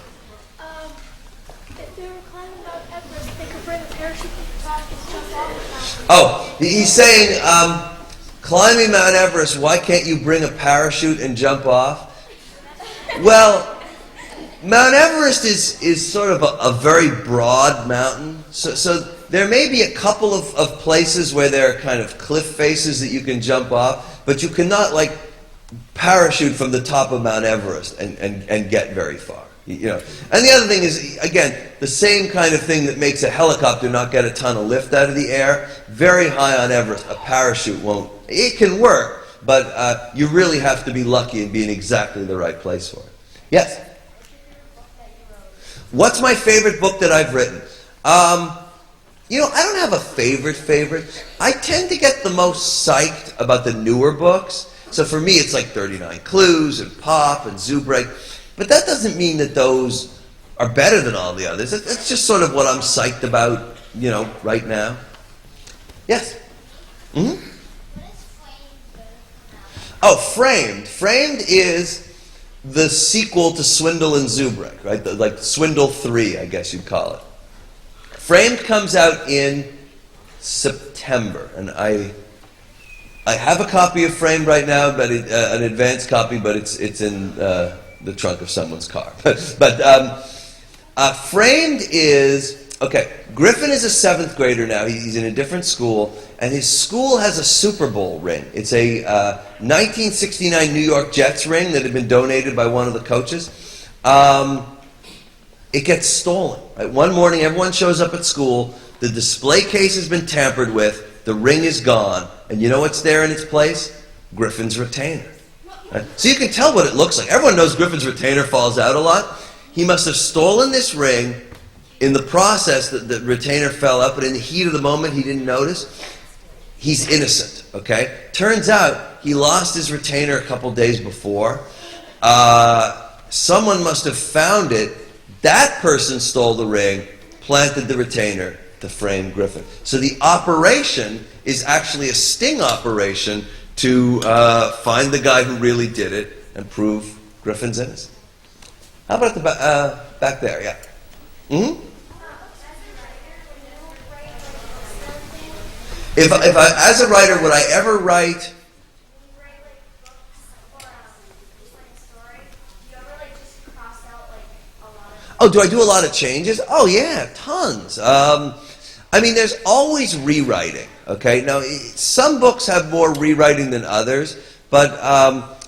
If they were climbing Mount Everest, they could bring a parachute to the top and jump off. Oh, he's saying, climbing Mount Everest, why can't you bring a parachute and jump off? Well, Mount Everest is sort of a very broad mountain. So there may be a couple of places where there are kind of cliff faces that you can jump off, but you cannot, like, parachute from the top of Mount Everest and get very far. You know. And the other thing is, again, the same kind of thing that makes a helicopter not get a ton of lift out of the air. Very high on Everest, a parachute won't. It can work, but you really have to be lucky and be in exactly the right place for it. Yes? What's my favorite book that I've written? You know, I don't have a favorite. I tend to get the most psyched about the newer books. So for me, it's like 39 Clues and Pop and Zoo Break. But that doesn't mean that those are better than all the others. It's just sort of what I'm psyched about, you know, right now. Yes? Mm-hmm? Oh, Framed. Framed is the sequel to Swindle and Zubrik, right? Like Swindle 3, I guess you'd call it. Framed comes out in September, and I have a copy of Framed right now, but an advanced copy, but it's in the trunk of someone's car. but Framed is, okay, Griffin is a 7th grader now. He's in a different school, and his school has a Super Bowl ring. It's a 1969 New York Jets ring that had been donated by one of the coaches. It gets stolen. Right? One morning, everyone shows up at school. The display case has been tampered with. The ring is gone. And you know what's there in its place? Griffin's retainer. Right? So you can tell what it looks like. Everyone knows Griffin's retainer falls out a lot. He must have stolen this ring. In the process, the retainer fell out, but in the heat of the moment, he didn't notice. He's innocent, okay? Turns out he lost his retainer a couple days before. Someone must have found it. That person stole the ring, planted the retainer, to frame Griffin. So the operation is actually a sting operation to find the guy who really did it and prove Griffin's innocent. How about the back there? Yeah. Mm-hmm. If I, as a writer, would I ever write? Oh, do I do a lot of changes? Oh, yeah, tons. I mean, there's always rewriting, okay? Now, some books have more rewriting than others, but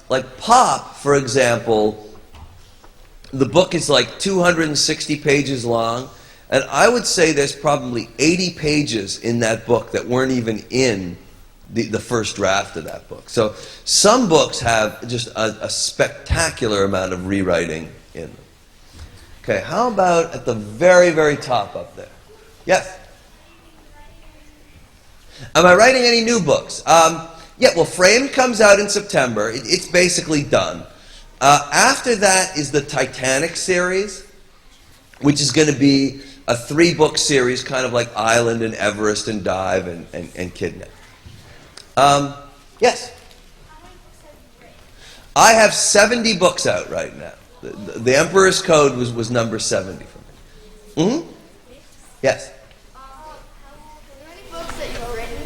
like Pop, for example, the book is like 260 pages long, and I would say there's probably 80 pages in that book that weren't even in the first draft of that book. So some books have just a spectacular amount of rewriting in them. Okay, how about at the very, very top up there? Yes? Am I writing any new books? Yeah, well, Framed comes out in September. It's basically done. After that is the Titanic series, which is going to be a 3-book series, kind of like Island and Everest and Dive and Kidnap. Yes? I have 70 books out right now. The Emperor's Code was number 70 for me. Mm-hmm. Yes? Are there any books that you've written,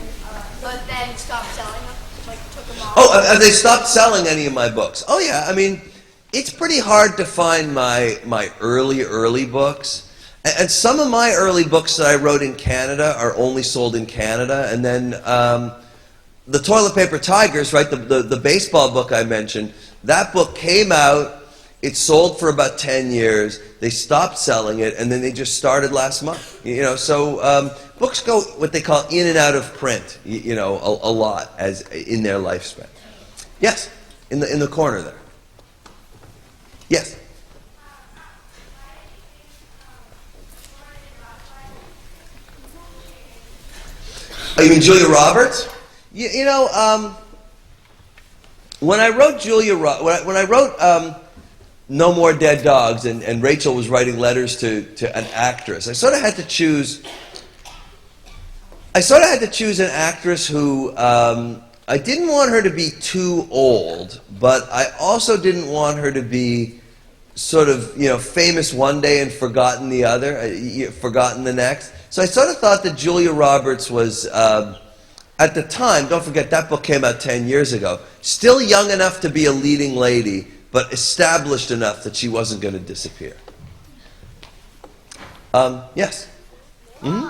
but then stopped selling them? Like, took them off? Oh, have they stopped selling any of my books? Oh, yeah. I mean, it's pretty hard to find my early books. And some of my early books that I wrote in Canada are only sold in Canada. And then the Toilet Paper Tigers, right, the baseball book I mentioned, that book came out. It sold for about 10 years. They stopped selling it, and then they just started last month. You know, so books go what they call in and out of print. You know, a lot as in their lifespan. Yes, in the corner there. Yes. Oh, you mean Julia Roberts? You know, when I wrote when I wrote No More Dead Dogs, and Rachel was writing letters to an actress, I sort of had to choose an actress who I didn't want her to be too old, but I also didn't want her to be sort of, you know, famous one day and forgotten the other, forgotten the next. So I sort of thought that Julia Roberts was, at the time, don't forget that book came out 10 years ago, still young enough to be a leading lady, but established enough that she wasn't going to disappear. Yes? Mm-hmm?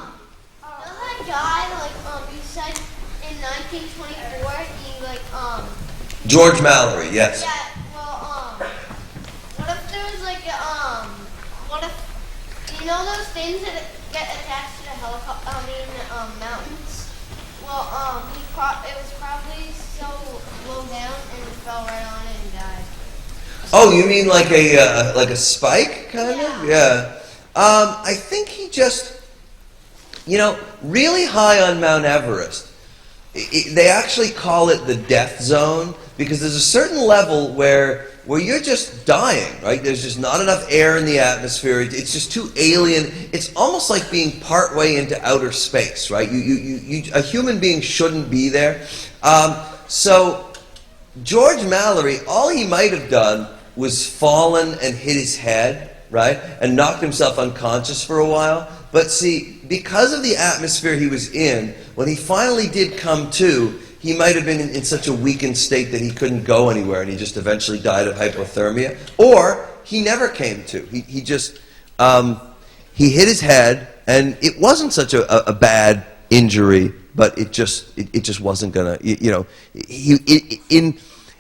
That guy, like, you said in 1924, he, like, George Mallory, yes. Yeah, well, what if there was, like, what if, you know those things that get attached to the mountains? Well, it was probably so low down and it fell right on it and died. Oh, you mean like a spike, kind of? Yeah. I think he just, you know, really high on Mount Everest. They actually call it the death zone because there's a certain level where you're just dying, right? There's just not enough air in the atmosphere. It's just too alien. It's almost like being partway into outer space, right? A human being shouldn't be there. So George Mallory, all he might have done was fallen and hit his head, right? And knocked himself unconscious for a while. But see, because of the atmosphere he was in, when he finally did come to, he might have been in such a weakened state that he couldn't go anywhere and he just eventually died of hypothermia. Or he never came to. He just, he hit his head and it wasn't such a bad injury, but it just wasn't gonna, you know,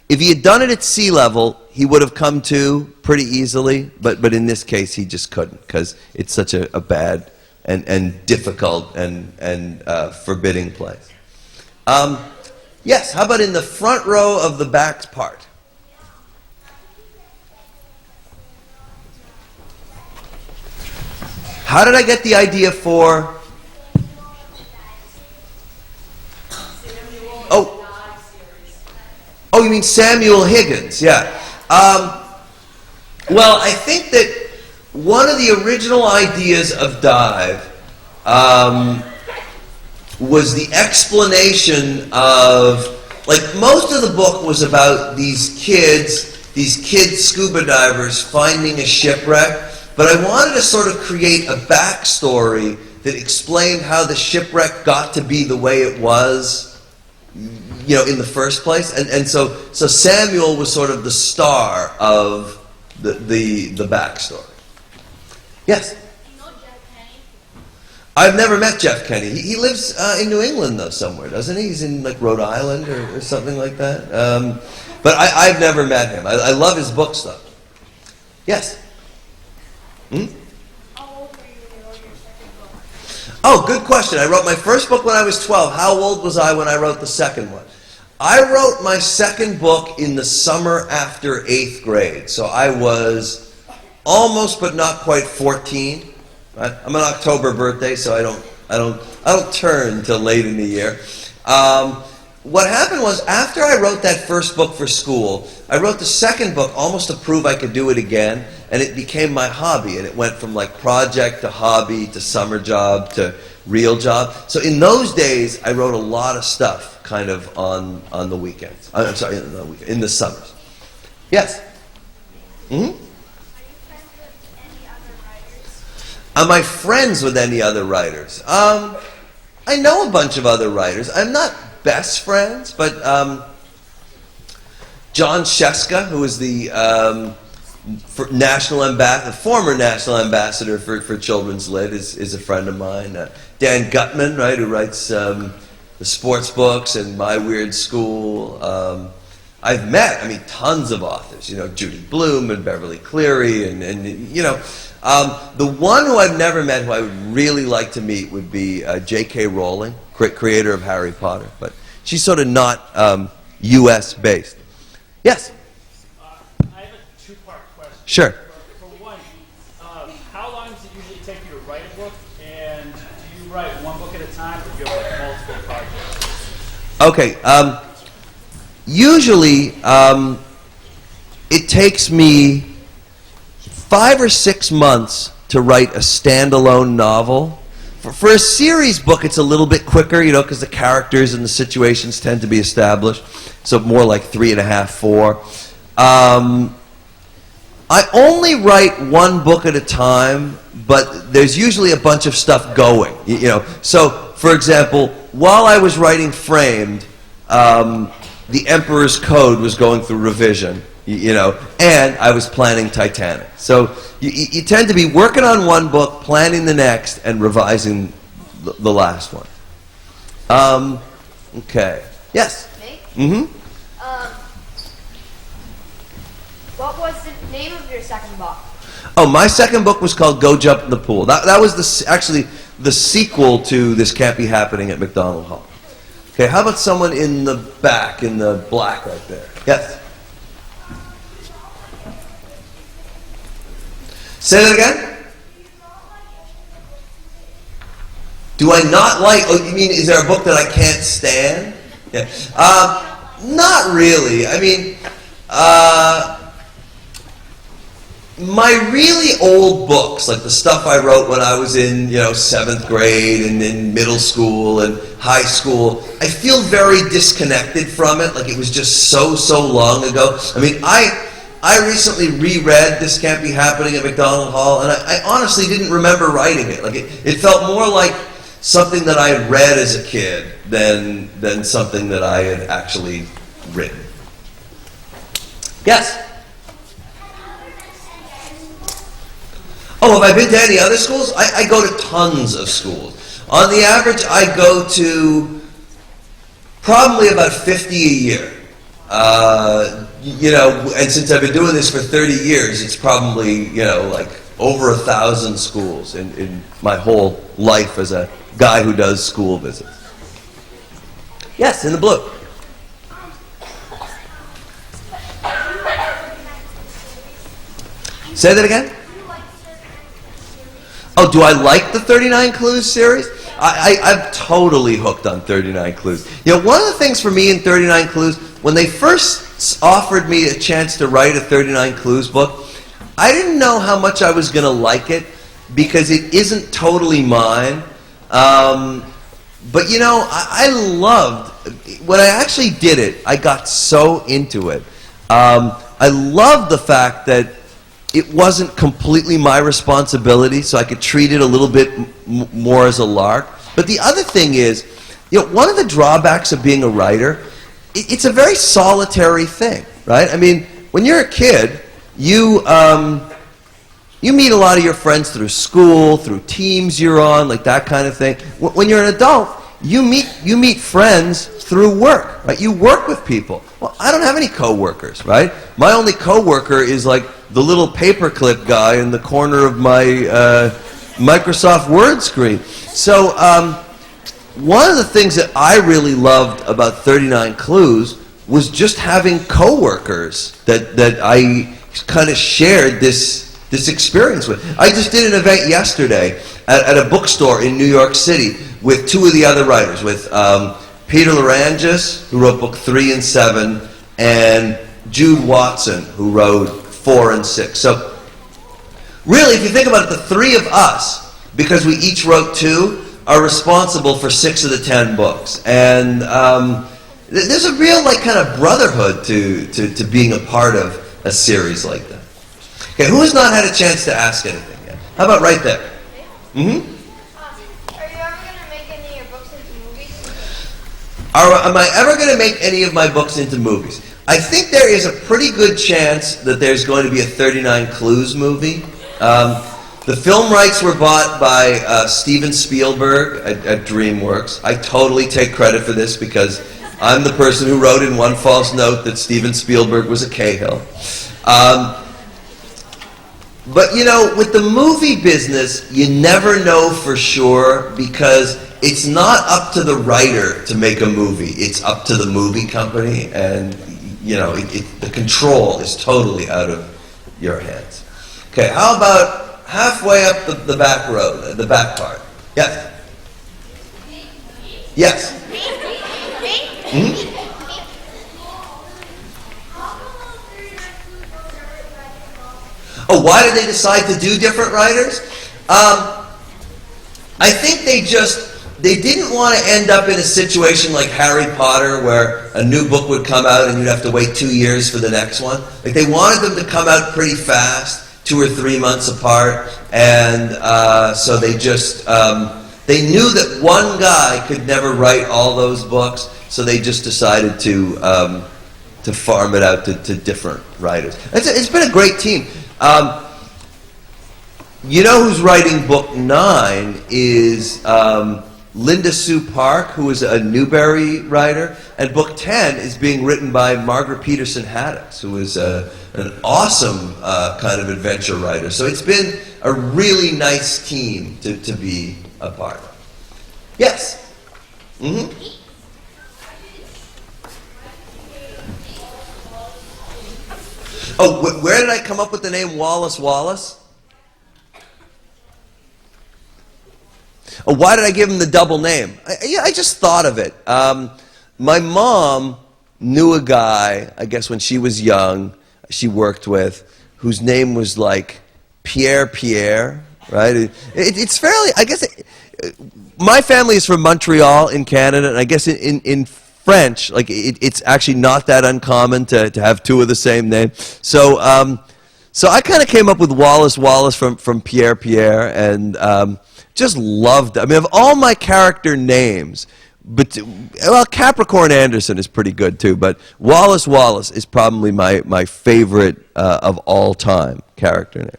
if he had done it at sea level, he would have come to pretty easily, but in this case he just couldn't because it's such a bad and difficult and forbidding place. Yes, how about in the front row of the back part? How did I get the idea for... Oh, you mean Samuel Higgins? Yeah. Well, I think that one of the original ideas of Dive was the explanation of, like, most of the book was about these kids scuba divers finding a shipwreck, but I wanted to sort of create a backstory that explained how the shipwreck got to be the way it was, you know, in the first place. And so Samuel was sort of the star of the backstory. Yes? I've never met Jeff Kenny. He lives in New England, though, somewhere, doesn't he? He's in, like, Rhode Island or something like that. But I've never met him. I love his books, though. Yes? Hmm? How old were you when you wrote your second book? Oh, good question. I wrote my first book when I was 12. How old was I when I wrote the second one? I wrote my second book in the summer after 8th grade. So I was almost but not quite 14. Right? I'm an October birthday, so I don't turn until late in the year. What happened was, after I wrote that first book for school, I wrote the second book almost to prove I could do it again, and it became my hobby, and it went from, like, project to hobby to summer job to real job. So in those days, I wrote a lot of stuff kind of on the weekends. I'm sorry, in the summers. Yes? Mm-hmm? Am I friends with any other writers? I know a bunch of other writers. I'm not best friends, but John Sheska, who is the former national ambassador for Children's Lit, is a friend of mine. Dan Gutman, right, who writes the sports books and My Weird School. I've met, tons of authors. You know, Judy Blume and Beverly Cleary, and you know. The one who I've never met, who I would really like to meet, would be J.K. Rowling, creator of Harry Potter. But she's sort of not U.S. based. Yes? I have a two-part question. Sure. For one, how long does it usually take you to write a book? And do you write one book at a time, or do you have, like, multiple projects? Okay. Usually, it takes me 5 or 6 months to write a standalone novel. For a series book, it's a little bit quicker, you know, because the characters and the situations tend to be established. So more like 3.5, 4. I only write one book at a time, but there's usually a bunch of stuff going, you know. So, for example, while I was writing Framed, The Emperor's Code was going through revision. You know, and I was planning Titanic. So you tend to be working on one book, planning the next, and revising the last one. Okay. Yes? Me? Mm-hmm. What was the name of your second book? Oh, my second book was called Go Jump in the Pool. That was actually the sequel to This Can't Be Happening at McDonald Hall. Okay, how about someone in the back, in the black right there? Yes? Say that again? Do I not like, oh, you mean, is there a book that I can't stand? Yeah. Not really. My really old books, like the stuff I wrote when I was in, 7th grade and in middle school and high school, I feel very disconnected from it, like it was just so long ago. I recently reread This Can't Be Happening at McDonald Hall, and I honestly didn't remember writing it. Like it felt more like something that I had read as a kid than something that I had actually written. Yes? Oh, have I been to any other schools? I go to tons of schools. On the average, I go to probably about 50 a year. And since I've been doing this for 30 years, it's probably, like over 1,000 schools in my whole life as a guy who does school visits. Yes, in the blue. Say that again? Oh, do I like the 39 Clues series? I'm totally hooked on 39 Clues. One of the things for me in 39 Clues, when they first offered me a chance to write a 39 Clues book, I didn't know how much I was going to like it because it isn't totally mine. But you know, I loved, when I actually did it, I got so into it. I loved the fact that it wasn't completely my responsibility, so I could treat it a little bit more as a lark. But the other thing is, you know, one of the drawbacks of being a writer, it's a very solitary thing, right? I mean, when you're a kid, you meet a lot of your friends through school, through teams you're on, like that kind of thing. When you're an adult, you meet friends through work, right? You work with people. Well, I don't have any coworkers, right? My only coworker is like the little paperclip guy in the corner of my Microsoft Word screen. So one of the things that I really loved about 39 Clues was just having coworkers that I kind of shared this experience with. I just did an event yesterday at a bookstore in New York City with two of the other writers, with Peter Larangis, who wrote book 3 and 7, and Jude Watson, who wrote 4 and 6. So really, if you think about it, the three of us, because we each wrote 2, are responsible for 6 of the 10 books. And there's a real like kind of brotherhood to being a part of a series like that. Okay, who has not had a chance to ask anything yet? How about right there? Mm-hmm. Are you ever going to make any of your books into movies? Am I ever going to make any of my books into movies? I think there is a pretty good chance that there's going to be a 39 Clues movie. The film rights were bought by Steven Spielberg at DreamWorks. I totally take credit for this because I'm the person who wrote in One False Note that Steven Spielberg was a Cahill. But you know, with the movie business, you never know for sure because it's not up to the writer to make a movie. It's up to the movie company, and you know, the control is totally out of your hands. Okay, how about halfway up the back road, the back part? Yes. Yes. Mm-hmm. Oh, why did they decide to do different writers? I think they didn't want to end up in a situation like Harry Potter where a new book would come out and you'd have to wait 2 years for the next one. Like they wanted them to come out pretty fast, 2 or 3 months apart, and so they just, they knew that one guy could never write all those books, so they just decided to farm it out to different writers. It's been a great team. You know who's writing book 9 is Linda Sue Park, who is a Newbery writer, and book 10 is being written by Margaret Peterson Haddix, who is an awesome kind of adventure writer. So it's been a really nice team to be a part of. Yes? Mm-hmm. Oh, where did I come up with the name Wallace Wallace? Oh, why did I give him the double name? I just thought of it. My mom knew a guy, I guess when she was young, she worked with, whose name was like Pierre, right? It's fairly, I guess, my family is from Montreal in Canada, and I guess in French, like it's actually not that uncommon to have 2 of the same name. So so I kind of came up with Wallace Wallace from Pierre, and just loved it. I mean, of all my character names, but well, Capricorn Anderson is pretty good too, but Wallace Wallace is probably my favorite of all time character name.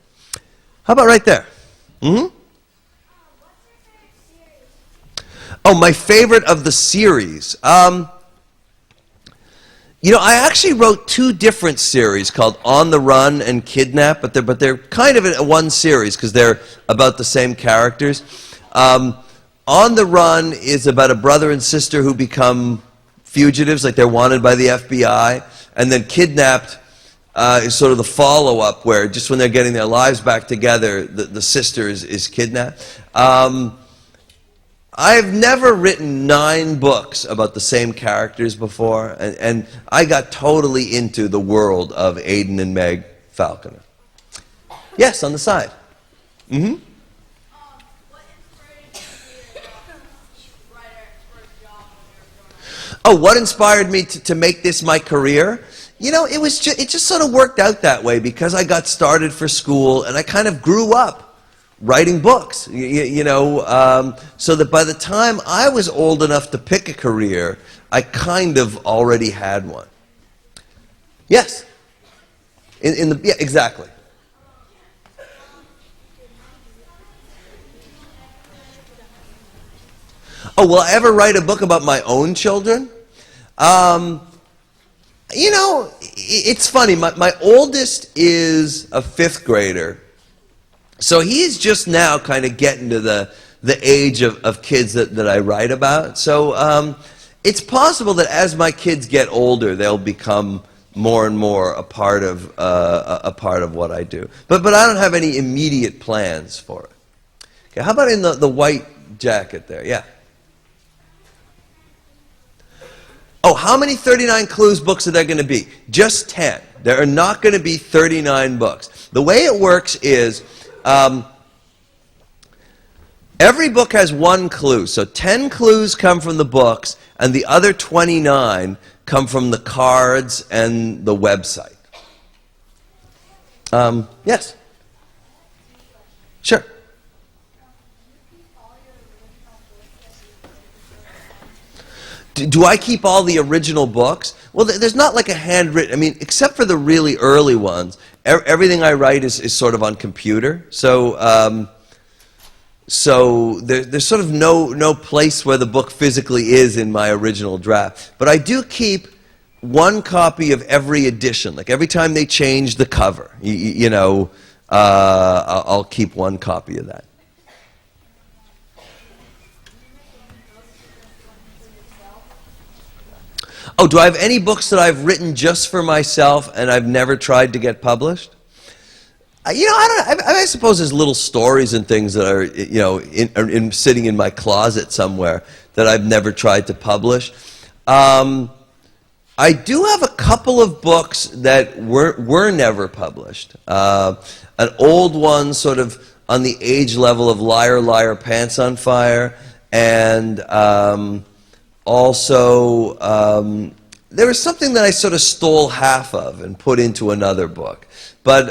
How about right there? Mm-hmm. Oh, my favorite of the series. You know, I actually wrote 2 different series called On the Run and Kidnap, but they're kind of in one series because they're about the same characters. On the Run is about a brother and sister who become fugitives, like they're wanted by the FBI, and then Kidnapped is sort of the follow-up where just when they're getting their lives back together, the sister is kidnapped. I've never written 9 books about the same characters before, and I got totally into the world of Aidan and Meg Falconer. Yes, on the side. Mm-hmm. What inspired you Oh, what inspired me to make this my career? You know, it just sort of worked out that way because I got started for school and I kind of grew up writing books, so that by the time I was old enough to pick a career, I kind of already had one. Yes. Yeah, exactly. Oh, will I ever write a book about my own children? It's funny. My oldest is a 5th grader. So he's just now kind of getting to the age of kids that I write about. So it's possible that as my kids get older, they'll become more and more a part of what I do. But I don't have any immediate plans for it. Okay, how about in the white jacket there? Yeah. Oh, how many 39 Clues books are there going to be? Just 10. There are not going to be 39 books. The way it works is every book has 1 clue. So 10 clues come from the books, and the other 29 come from the cards and the website. Yes? Sure. Do I keep all the original books? Well, there's not like a handwritten, except for the really early ones, everything I write is sort of on computer. So there's sort of no place where the book physically is in my original draft. But I do keep 1 copy of every edition. Like every time they change the cover, I'll keep 1 copy of that. Oh, do I have any books that I've written just for myself and I've never tried to get published? I don't know. I suppose there's little stories and things that are, sitting in my closet somewhere that I've never tried to publish. I do have a couple of books that were never published. An old one, sort of on the age level of Liar, Liar, Pants on Fire, and also, there was something that I sort of stole half of and put into another book. But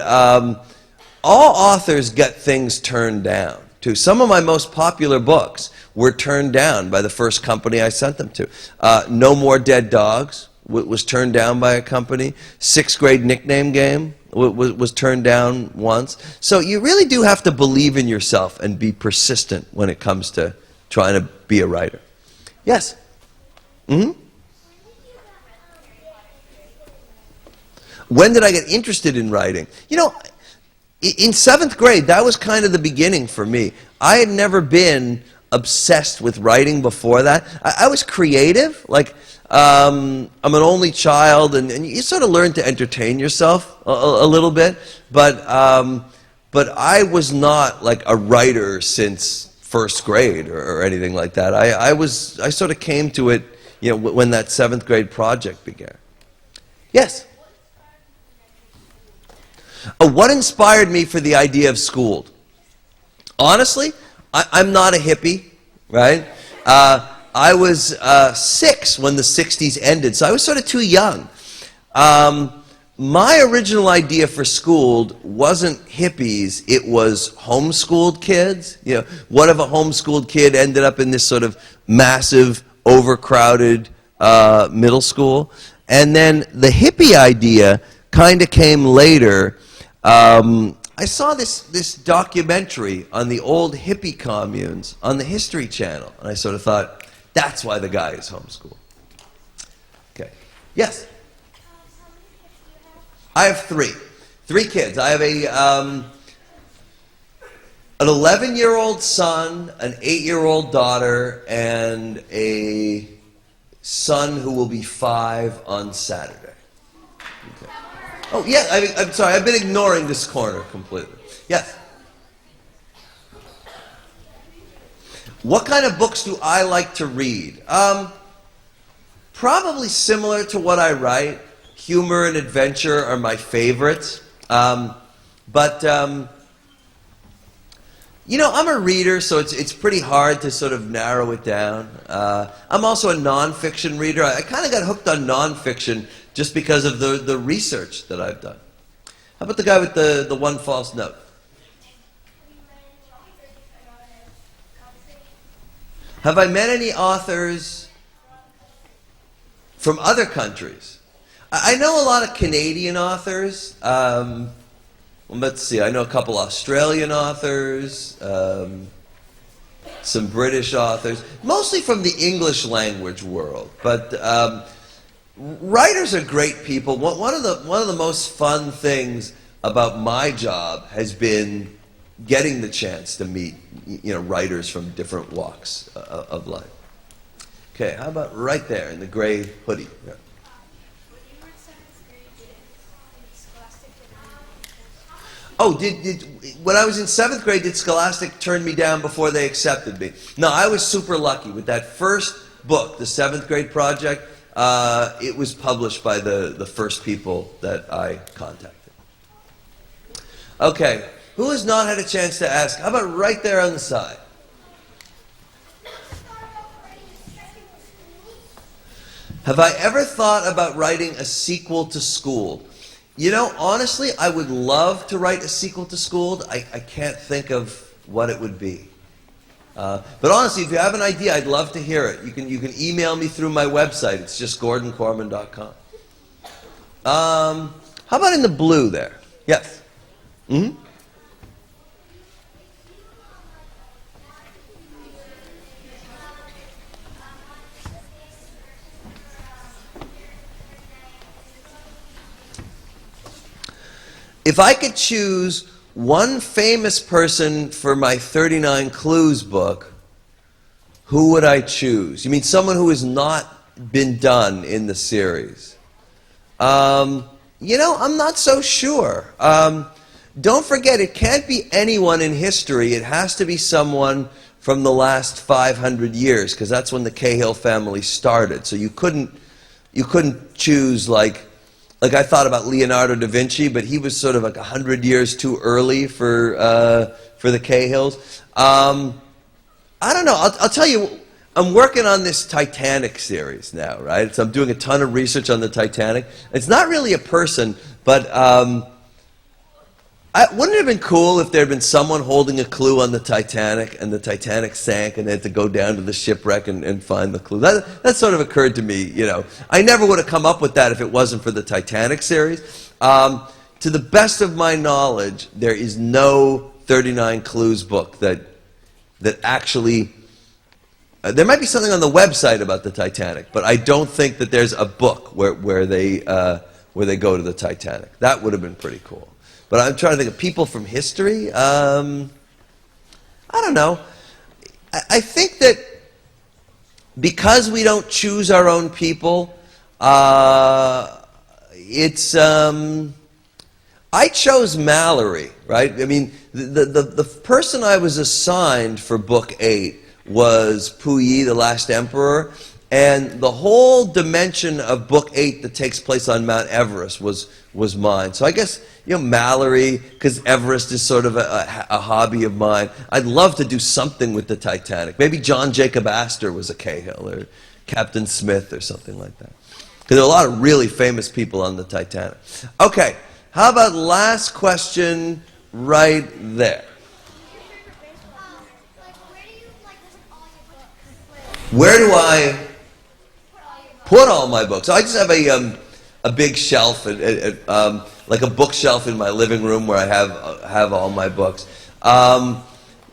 all authors get things turned down, too. Some of my most popular books were turned down by the first company I sent them to. No More Dead Dogs was turned down by a company. 6th Grade Nickname Game was turned down once. So you really do have to believe in yourself and be persistent when it comes to trying to be a writer. Yes? Mm-hmm. When did I get interested in writing? In 7th grade, that was kind of the beginning for me. I had never been obsessed with writing before that. I was creative. Like, I'm an only child, and you sort of learn to entertain yourself a little bit. But I was not like a writer since 1st grade or anything like that. I sort of came to it, when that 7th grade project began. Yes? What inspired me for the idea of Schooled? Honestly, I'm not a hippie, right? I was 6 when the 60s ended, so I was sort of too young. My original idea for Schooled wasn't hippies, it was homeschooled kids. What if a homeschooled kid ended up in this sort of massive, overcrowded middle school? And then the hippie idea kind of came later. I saw this documentary on the old hippie communes on the History Channel, and I sort of thought, that's why the guy is homeschooled. Okay. Yes? I have 3 kids. I have an 11-year-old son, an 8-year-old daughter, and a son who will be 5 on Saturday. Okay. Oh, yeah, I'm sorry. I've been ignoring this corner completely. Yes? What kind of books do I like to read? Probably similar to what I write. Humor and adventure are my favorites. But You know, I'm a reader, so it's pretty hard to sort of narrow it down. I'm also a nonfiction reader. I kind of got hooked on nonfiction just because of the research that I've done. How about the guy with the one false note? Have I met any authors from other countries? I know a lot of Canadian authors. Let's see, I know a couple Australian authors, some British authors, mostly from the English language world. But writers are great people. One of the most fun things about my job has been getting the chance to meet, writers from different walks of life. Okay, how about right there in the gray hoodie? Yeah. Oh, when I was in 7th grade, did Scholastic turn me down before they accepted me? No, I was super lucky. With that first book, the 7th grade project, it was published by the first people that I contacted. Okay, who has not had a chance to ask? How about right there on the side? Have I ever thought about writing a sequel to Schooled? You know, honestly, I would love to write a sequel to Schooled. I can't think of what it would be. But honestly, if you have an idea, I'd love to hear it. You can email me through my website. It's just gordonkorman.com. How about in the blue there? Yes. Mm-hmm. If I could choose one famous person for my 39 Clues book, who would I choose? You mean someone who has not been done in the series? I'm not so sure. Don't forget, it can't be anyone in history. It has to be someone from the last 500 years, because that's when the Cahill family started. So you couldn't choose like I thought about Leonardo da Vinci, but he was sort of like 100 years too early for the Cahills. I don't know. I'll tell you, I'm working on this Titanic series now, right? So I'm doing a ton of research on the Titanic. It's not really a person, but wouldn't it have been cool if there had been someone holding a clue on the Titanic and the Titanic sank and they had to go down to the shipwreck and find the clue? That sort of occurred to me, I never would have come up with that if it wasn't for the Titanic series. To the best of my knowledge, there is no 39 Clues book that actually... there might be something on the website about the Titanic, but I don't think that there's a book where they go to the Titanic. That would have been pretty cool. But I'm trying to think of people from history. I don't know. I think that because we don't choose our own people, I chose Mallory, right? I mean, the person I was assigned for book 8 was Puyi, the Last Emperor, and the whole dimension of book 8 that takes place on Mount Everest was mine. So I guess, Mallory, because Everest is sort of a hobby of mine. I'd love to do something with the Titanic. Maybe John Jacob Astor was a Cahill, or Captain Smith, or something like that. Because there are a lot of really famous people on the Titanic. Okay, how about last question right there? Where do I put all my books? I just have a big shelf, like a bookshelf in my living room where I have all my books. I'm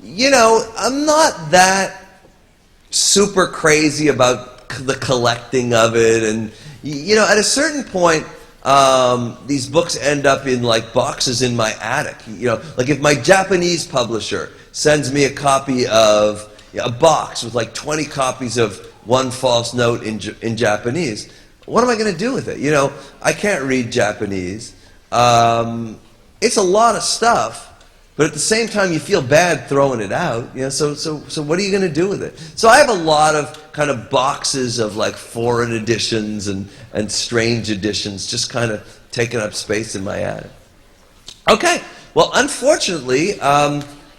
not that super crazy about the collecting of it, and at a certain point, these books end up in like boxes in my attic. Like if my Japanese publisher sends me a copy of a box with like 20 copies of One False Note in Japanese, what am I going to do with it? I can't read Japanese. It's a lot of stuff, but at the same time, you feel bad throwing it out. So what are you going to do with it? So I have a lot of kind of boxes of like foreign editions and strange editions, just kind of taking up space in my attic. Okay, well, unfortunately,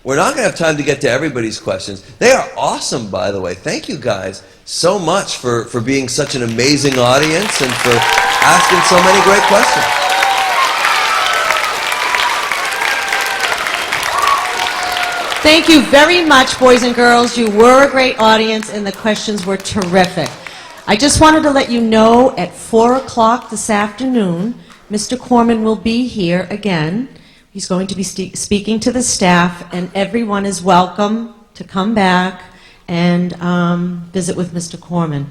We're not going to have time to get to everybody's questions. They are awesome, by the way. Thank you guys so much for being such an amazing audience and for asking so many great questions. Thank you very much, boys and girls. You were a great audience, and the questions were terrific. I just wanted to let you know at 4 o'clock this afternoon, Mr. Korman will be here again. He's going to be speaking to the staff, and everyone is welcome to come back and visit with Mr. Korman.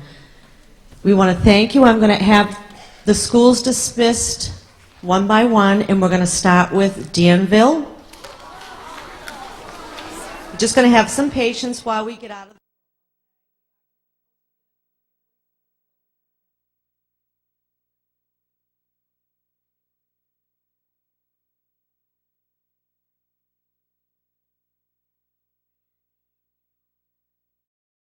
We want to thank you. I'm going to have the schools dismissed one by one, and we're going to start with Danville. We're just going to have some patience while we get out of